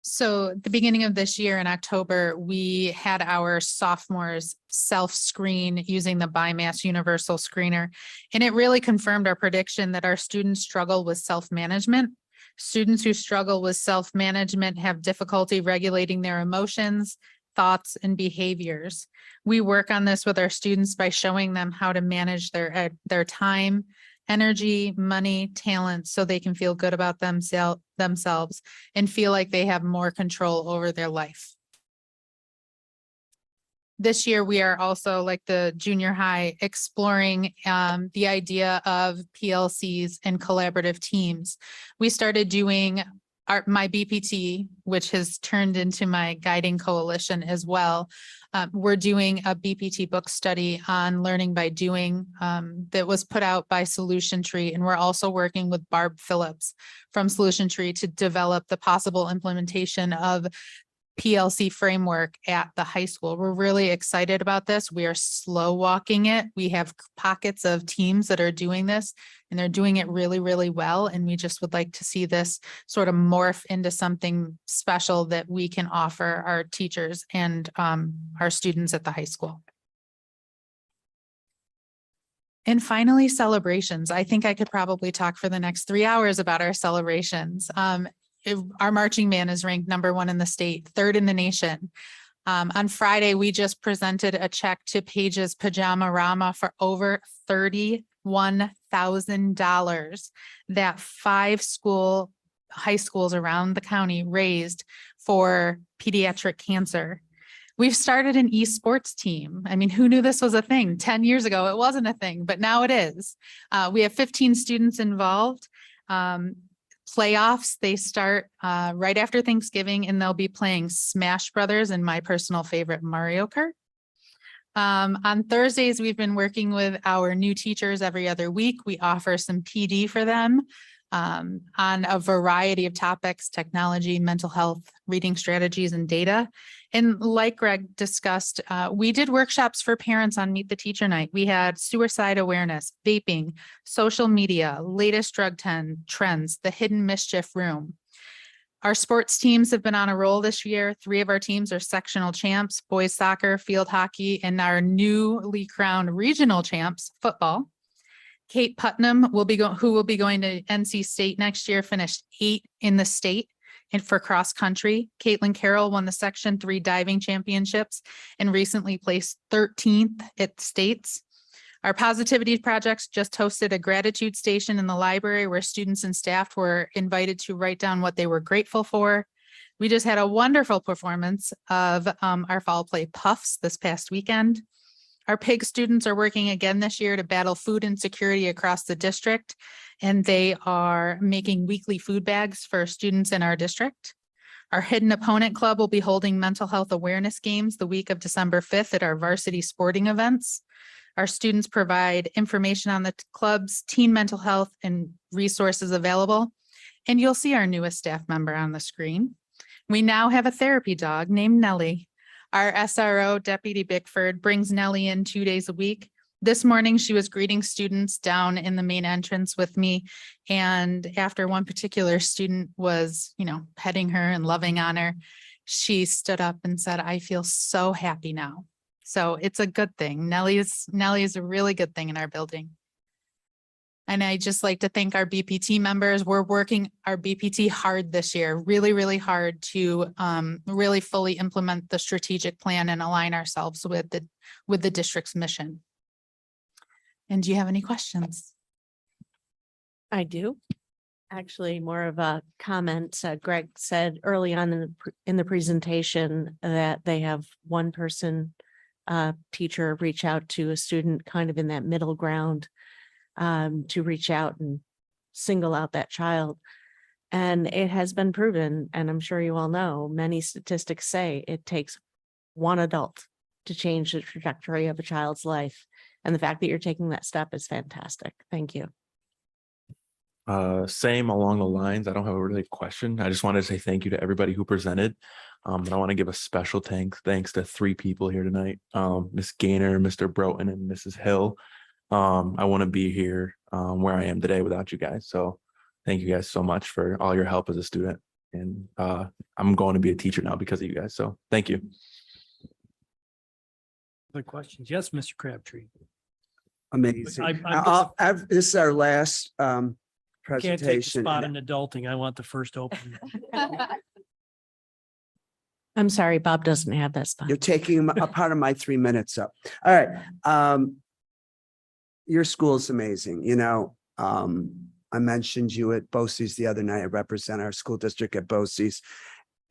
So at the beginning of this year in October, we had our sophomores self-screen using the BIMAS Universal Screener. And it really confirmed our prediction that our students struggle with self-management. Students who struggle with self-management have difficulty regulating their emotions, thoughts, and behaviors. We work on this with our students by showing them how to manage their time, energy, money, talent, so they can feel good about themselves and feel like they have more control over their life. This year, we are also, like the junior high, exploring the idea of PLCs and collaborative teams. We started doing my BPT, which has turned into my guiding coalition as well. We're doing a BPT book study on learning by doing that was put out by Solution Tree. And we're also working with Barb Phillips from Solution Tree to develop the possible implementation of PLC framework at the high school. We're really excited about this. We are slow walking it. We have pockets of teams that are doing this and they're doing it really, really well. And we just would like to see this sort of morph into something special that we can offer our teachers and our students at the high school. And finally, celebrations. I think I could probably talk for the next 3 hours about our celebrations. Our marching band is ranked #1 in the state, 3rd in the nation. On Friday, we just presented a check to Page's Pajama Rama for over $31,000 that 5 high schools around the county raised for pediatric cancer. We've started an esports team. I mean, who knew this was a thing? 10 years ago, it wasn't a thing, but now it is. We have 15 students involved. Playoffs, they start right after Thanksgiving and they'll be playing Smash Brothers and my personal favorite, Mario Kart. On Thursdays, we've been working with our new teachers every other week. We offer some PD for them on a variety of topics: technology, mental health, reading strategies, and data. And like Greg discussed, we did workshops for parents on Meet the Teacher Night. We had suicide awareness, vaping, social media, latest drug trends, the hidden mischief room. Our sports teams have been on a roll this year. 3 of our teams are sectional champs: boys soccer, field hockey, and our newly crowned regional champs, football. Kate Putnam who will be going to NC State next year, finished 8th in the state and for cross country. Caitlin Carroll won the Section 3 diving championships and recently placed 13th at states. Our Positivity Projects just hosted a gratitude station in the library where students and staff were invited to write down what they were grateful for. We just had a wonderful performance of our fall play Puffs this past weekend. Our PIG students are working again this year to battle food insecurity across the district, and they are making weekly food bags for students in our district. Our Hidden Opponent Club will be holding mental health awareness games the week of December 5th at our varsity sporting events. Our students provide information on the club's teen mental health and resources available. And you'll see our newest staff member on the screen. We now have a therapy dog named Nellie. Our SRO, Deputy Bickford, brings Nellie in 2 days a week. This morning, she was greeting students down in the main entrance with me. And after one particular student was, petting her and loving on her, she stood up and said, "I feel so happy now." So it's a good thing. Nellie is a really good thing in our building. And I just like to thank our BPT members. We're working our BPT hard this year, really, really hard to really fully implement the strategic plan and align ourselves with the district's mission. And do you have any questions? I do. Actually, more of a comment. Greg said early on in the presentation that they have one person, teacher, reach out to a student kind of in that middle ground to reach out and single out that child. And it has been proven, and I'm sure you all know, many statistics say it takes one adult to change the trajectory of a child's life. And the fact that you're taking that step is fantastic. Thank you. Same along the lines. I don't have a really question. I just wanted to say thank you to everybody who presented. And I want to give a special thanks to 3 people here tonight. Ms. Gaynor, Mr. Broughton, and Mrs. Hill. I want to be here where I am today without you guys. So thank you guys so much for all your help as a student. And I'm going to be a teacher now because of you guys. So thank you. Other questions? Yes, Mr. Crabtree. Amazing. I'm This is our last Can't take the presentation. spot in adulting. I want the first opening. I'm sorry, Bob doesn't have that spot. You're taking a part of my 3 minutes up. All right. Your school is amazing. You know, I mentioned you at BOCES the other night. I represent our school district at BOCES.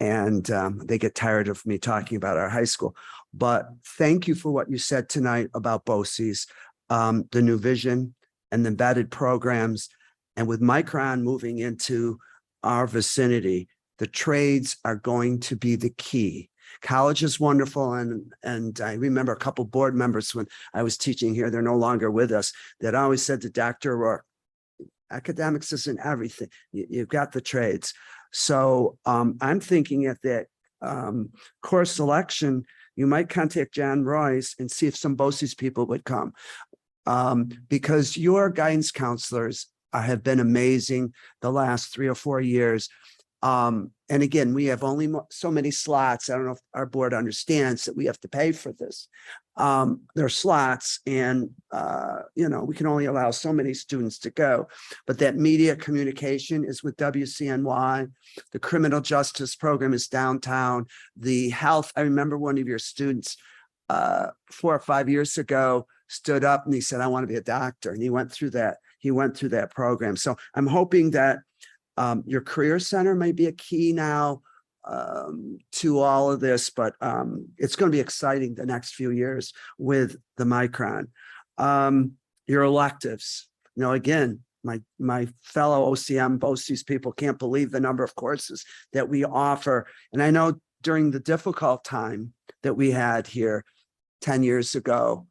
And they get tired of me talking about our high school. But thank you for what you said tonight about BOCES, the new vision and the embedded programs. And with Micron moving into our vicinity, the trades are going to be the key. College is wonderful. And I remember a couple board members when I was teaching here, they're no longer with us, that always said to Dr. O'Rourke, academics isn't everything. You've got the trades. So I'm thinking at that course selection, you might contact John Royce and see if some BOCES people would come. Because your guidance counselors have been amazing the last 3 or 4 years. And again, we have only so many slots. I don't know if our board understands that we have to pay for this. There are slots and, you know, we can only allow so many students to go, but that media communication is with WCNY. The criminal justice program is downtown. The health, I remember one of your students 4 or 5 years ago stood up and he said, I want to be a doctor. And he went through that program. So I'm hoping that your career center may be a key now to all of this, but it's going to be exciting the next few years with the Micron. Your electives, you know, again, my fellow OCM BOCES people can't believe the number of courses that we offer. And I know during the difficult time that we had here 10 years ago,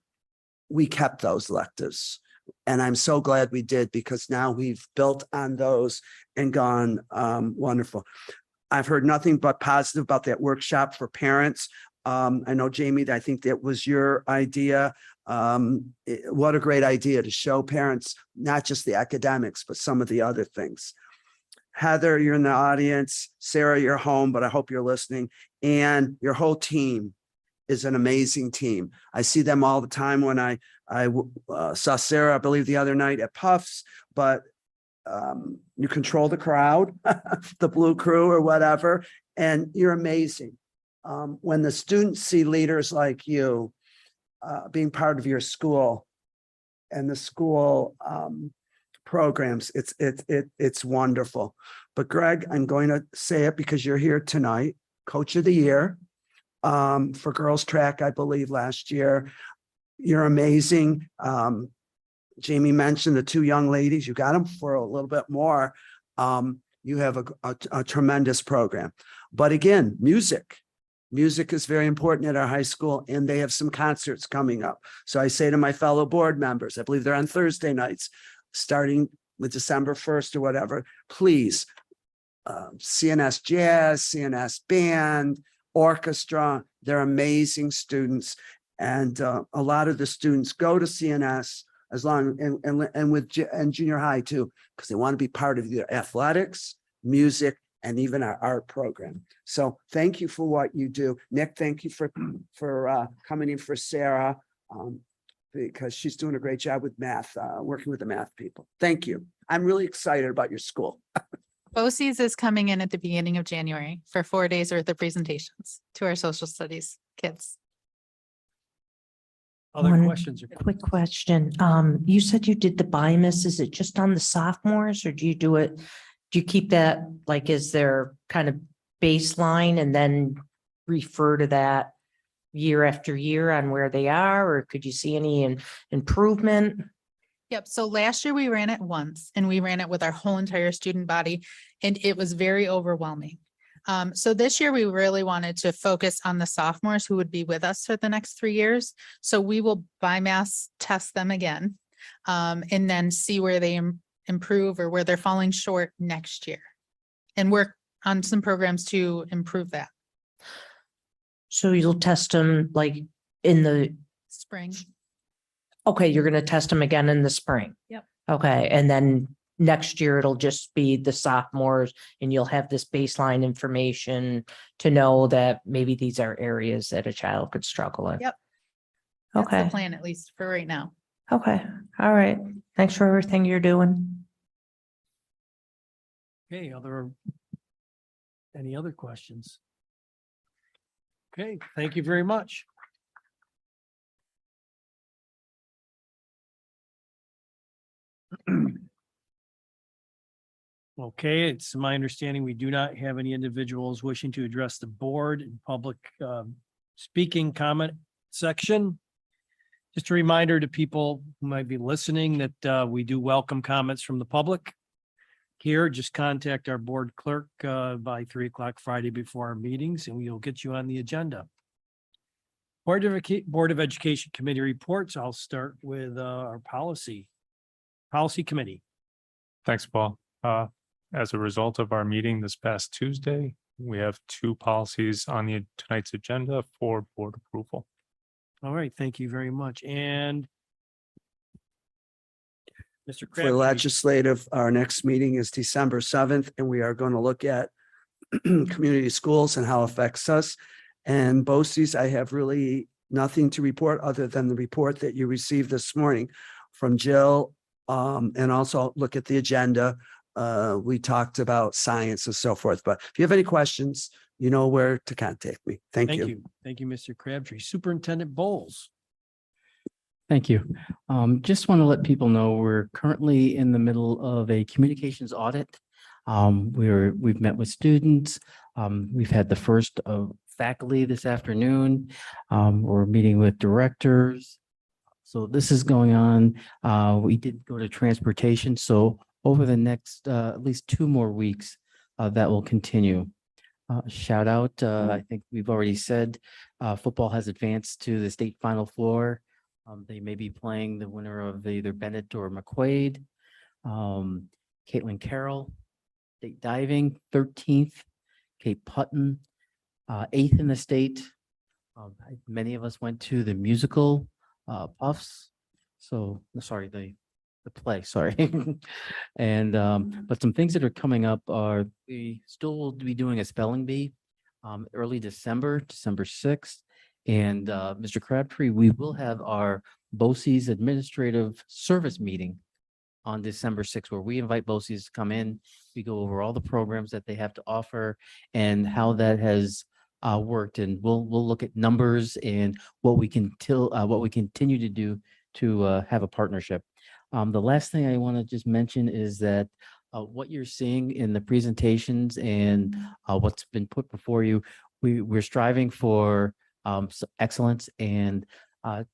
we kept those electives. And I'm so glad we did, because now we've built on those and gone wonderful. I've heard nothing but positive about that workshop for parents. I know, Jamie, I think that was your idea. What a great idea to show parents, not just the academics, but some of the other things. Heather, you're in the audience. Sarah, you're home, but I hope you're listening. And your whole team is an amazing team. I see them all the time when I saw Sarah, I believe the other night at Puffs, but you control the crowd, the blue crew or whatever, and you're amazing. When the students see leaders like you being part of your school and the school programs, it's wonderful. But Greg, I'm going to say it because you're here tonight, Coach of the Year for girls track, I believe last year. You're amazing. Jamie mentioned the 2 young ladies. You got them for a little bit more. You have a tremendous program. But again, music is very important at our high school, and they have some concerts coming up. So I say to my fellow board members, I believe they're on Thursday nights, starting with December 1st or whatever, please, CNS Jazz, CNS Band, Orchestra, they're amazing students. And a lot of the students go to CNS as long and junior high too, because they want to be part of the athletics, music, and even our art program. So thank you for what you do. Nick, thank you for coming in for Sarah, because she's doing a great job with math, working with the math people. Thank you. I'm really excited about your school. BOCES is coming in at the beginning of January for 4 days worth of presentations to our social studies kids. Other One questions? Quick question. You said you did the BIMUS. Is it just on the sophomores, or do you keep that, like, is there kind of baseline and then refer to that year after year on where they are, or could you see any improvement? Yep. So last year we ran it once, and we ran it with our whole entire student body, and it was very overwhelming. So this year we really wanted to focus on the sophomores who would be with us for the next 3 years. So we will BIMAS test them again, and then see where they improve or where they're falling short next year, and work on some programs to improve that. So you'll test them like in the Spring. Okay, you're going to test them again in the spring. Yep. Okay, and then next year it'll just be the sophomores and you'll have this baseline information to know that maybe these are areas that a child could struggle in. Yep. That's the Okay, plan, at least for right now. okay, all right. Thanks for everything you're doing. Okay, any other questions? Okay, thank you very much. Okay, it's my understanding we do not have any individuals wishing to address the board in public speaking comment section. Just a reminder to people who might be listening that we do welcome comments from the public. Here, just contact our board clerk by 3 o'clock Friday before our meetings, and we'll get you on the agenda. Board of Education Committee reports. I'll start with our Policy Committee. Thanks, Paul. As a result of our meeting this past Tuesday, we have 2 policies on tonight's agenda for board approval. All right, thank you very much. And Mr. For Crabtree. legislative, our next meeting is December 7th, and we are going to look at community schools and how it affects us. And BOCES, I have really nothing to report other than the report that you received this morning from Jill. And also look at the agenda. We talked about science and so forth, but if you have any questions, you know where to contact me. Thank you. Thank you, Mr. Crabtree. Superintendent Bowles. Thank you. Just want to let people know we're currently in the middle of a communications audit. We've met with students. We've had the first of faculty this afternoon. We're meeting with directors. So this is going on. We did go to transportation. So over the next at least 2 more weeks, that will continue. Shout out, I think we've already said football has advanced to the state Final Four. They may be playing the winner of either Bennett or McQuaid. Caitlin Carroll, state diving, 13th. Kate Putton, 8th in the state. Many of us went to the musical Puffs. So sorry, the play, sorry. And but some things that are coming up are we still will be doing a spelling bee early December 6th. And Mr. Crabtree, we will have our BOCES administrative service meeting on December 6th, where we invite BOCES to come in. We go over all the programs that they have to offer and how that has worked. And we'll look at numbers and what we continue to do to have a partnership. The last thing I want to just mention is that what you're seeing in the presentations and what's been put before you, we're striving for excellence, and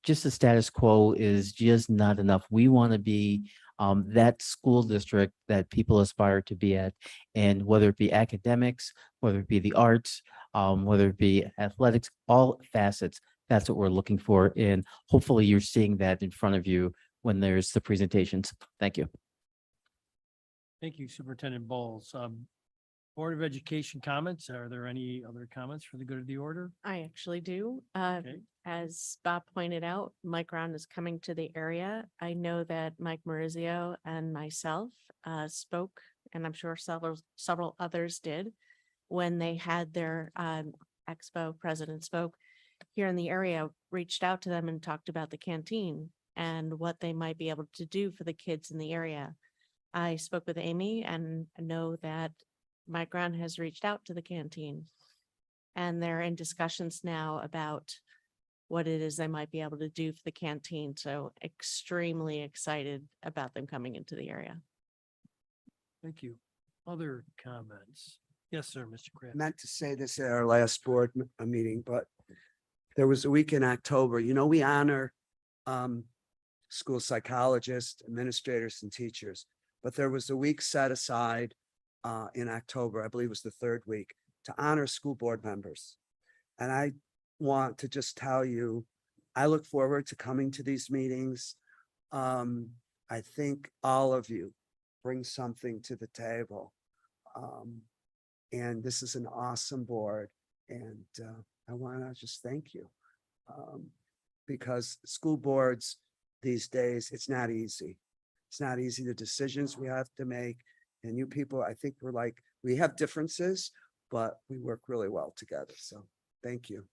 just the status quo is just not enough. We want to be that school district that people aspire to be at, and whether it be academics, whether it be the arts, whether it be athletics, all facets, that's what we're looking for. And hopefully you're seeing that in front of you when there's the presentations. Thank you. Thank you, Superintendent Bowles. Board of Education comments. Are there any other comments for the good of the order? I actually do. Okay. As Bob pointed out, Mike Ron is coming to the area. I know that Mike Maurizio and myself spoke, and I'm sure several others did when they had their expo. President spoke here in the area, reached out to them and talked about the canteen and what they might be able to do for the kids in the area. I spoke with Amy and know that Mike Ron has reached out to the canteen, and they're in discussions now about what it is they might be able to do for the canteen. So extremely excited about them coming into the area. Thank you. Other comments? Yes, sir, Mr. I Crabtree. meant to say this at our last board meeting, but there was a week in October. You know, we honor school psychologists, administrators, and teachers, but there was a week set aside in October, I believe it was the 3rd week, to honor school board members. And I want to just tell you, I look forward to coming to these meetings. I think all of you bring something to the table. And this is an awesome board. And I want to just thank you. Because school boards these days, it's not easy. It's not easy, the decisions we have to make. And you people, I think we're like, we have differences, but we work really well together. So thank you.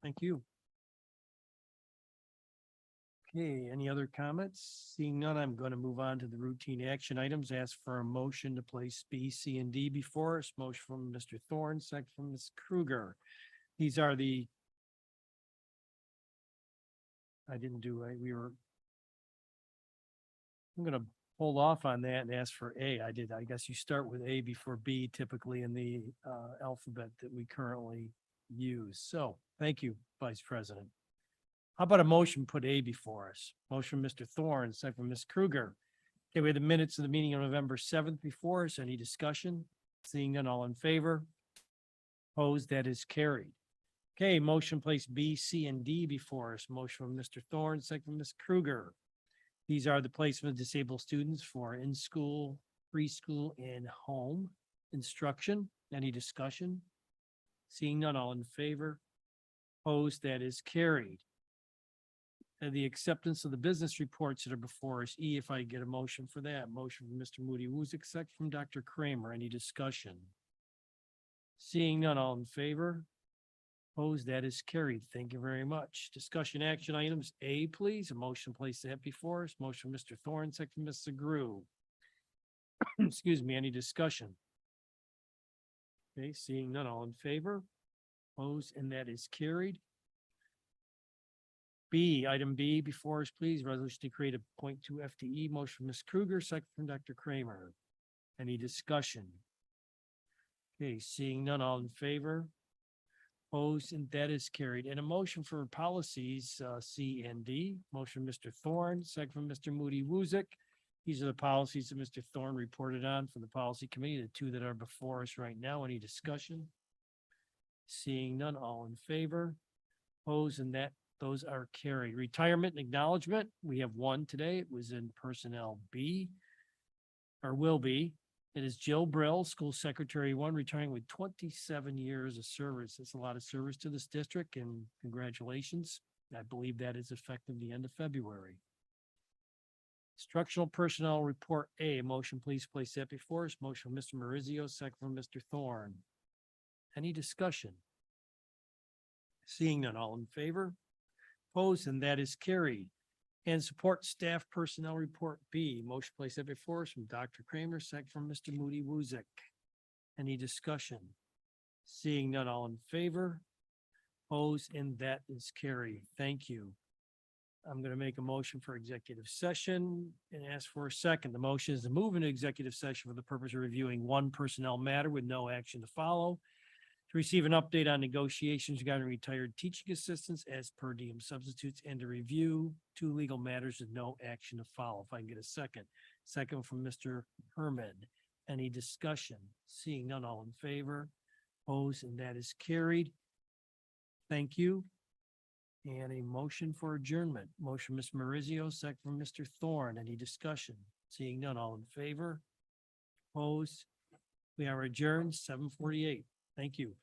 Thank you. Okay, any other comments? Seeing none, I'm going to move on to the routine action items. Ask for a motion to place B, C, and D before us. Motion from Mr. Thorne, second from Ms. Kruger. These are the I didn't do, I'm gonna hold off on that and ask for A. I guess you start with A before B typically in the alphabet that we currently use. So thank you, Vice President. How about a motion, put A before us? Motion, Mr. Thorne, second from Ms. Kruger. Okay, we have the minutes of the meeting on November 7th before us. Any discussion? Seeing none, all in favor? Opposed, that is carried. Okay, motion place B, C, and D before us. Motion from Mr. Thorne, second from Ms. Kruger. These are the placement of disabled students for in-school, preschool, and home instruction. Any discussion? Seeing none, all in favor? Opposed, that is carried. And the acceptance of the business reports that are before us. E, if I get a motion for that. Motion from Mr. Moody Woosick, second from Dr. Kramer. Any discussion? Seeing none, all in favor? Opposed, that is carried. Thank you very much. Discussion action items. A, please. A motion place that before us. Motion, Mr. Thorne, second, from Mr. Grew. Excuse me, any discussion? Okay, seeing none, all in favor? Opposed, and that is carried. B, item B before us, please. Resolution to create a 0.2 FTE. Motion from Ms. Kruger, second from Dr. Kramer. Any discussion? Okay, seeing none, all in favor? Opposed, and that is carried. And a motion for policies C and D. Motion, Mr. Thorne, second from Mr. Moody Woosick. These are the policies that Mr. Thorne reported on for the policy committee, the two that are before us right now. Any discussion? Seeing none, all in favor? Opposed, and that those are carried. Retirement and acknowledgement. We have one today. It was in personnel B, or will be. It is Jill Brill, School Secretary 1, retiring with 27 years of service. It's a lot of service to this district, and congratulations. I believe that is effective the end of February. Instructional Personnel Report A, motion, please place that before us. Motion from Mr. Maurizio, second from Mr. Thorne. Any discussion? Seeing none, all in favor? Opposed, and that is carried. And Support Staff Personnel Report B, motion placed that before us from Dr. Kramer, second from Mr. Moody Woosick. Any discussion? Seeing none, all in favor? Opposed, and that is carried. Thank you. I'm going to make a motion for executive session and ask for a second. The motion is to move into executive session for the purpose of reviewing one personnel matter with no action to follow. To receive an update on negotiations regarding retired teaching assistants as per diem substitutes, and to review two legal matters with no action to follow. If I can get a second. Second from Mr. Herman. Any discussion? Seeing none, all in favor? Opposed, and that is carried. Thank you. And a motion for adjournment. Motion, Ms. Maurizio, second from Mr. Thorne. Any discussion? Seeing none, all in favor? Opposed? We are adjourned, 7:48. Thank you.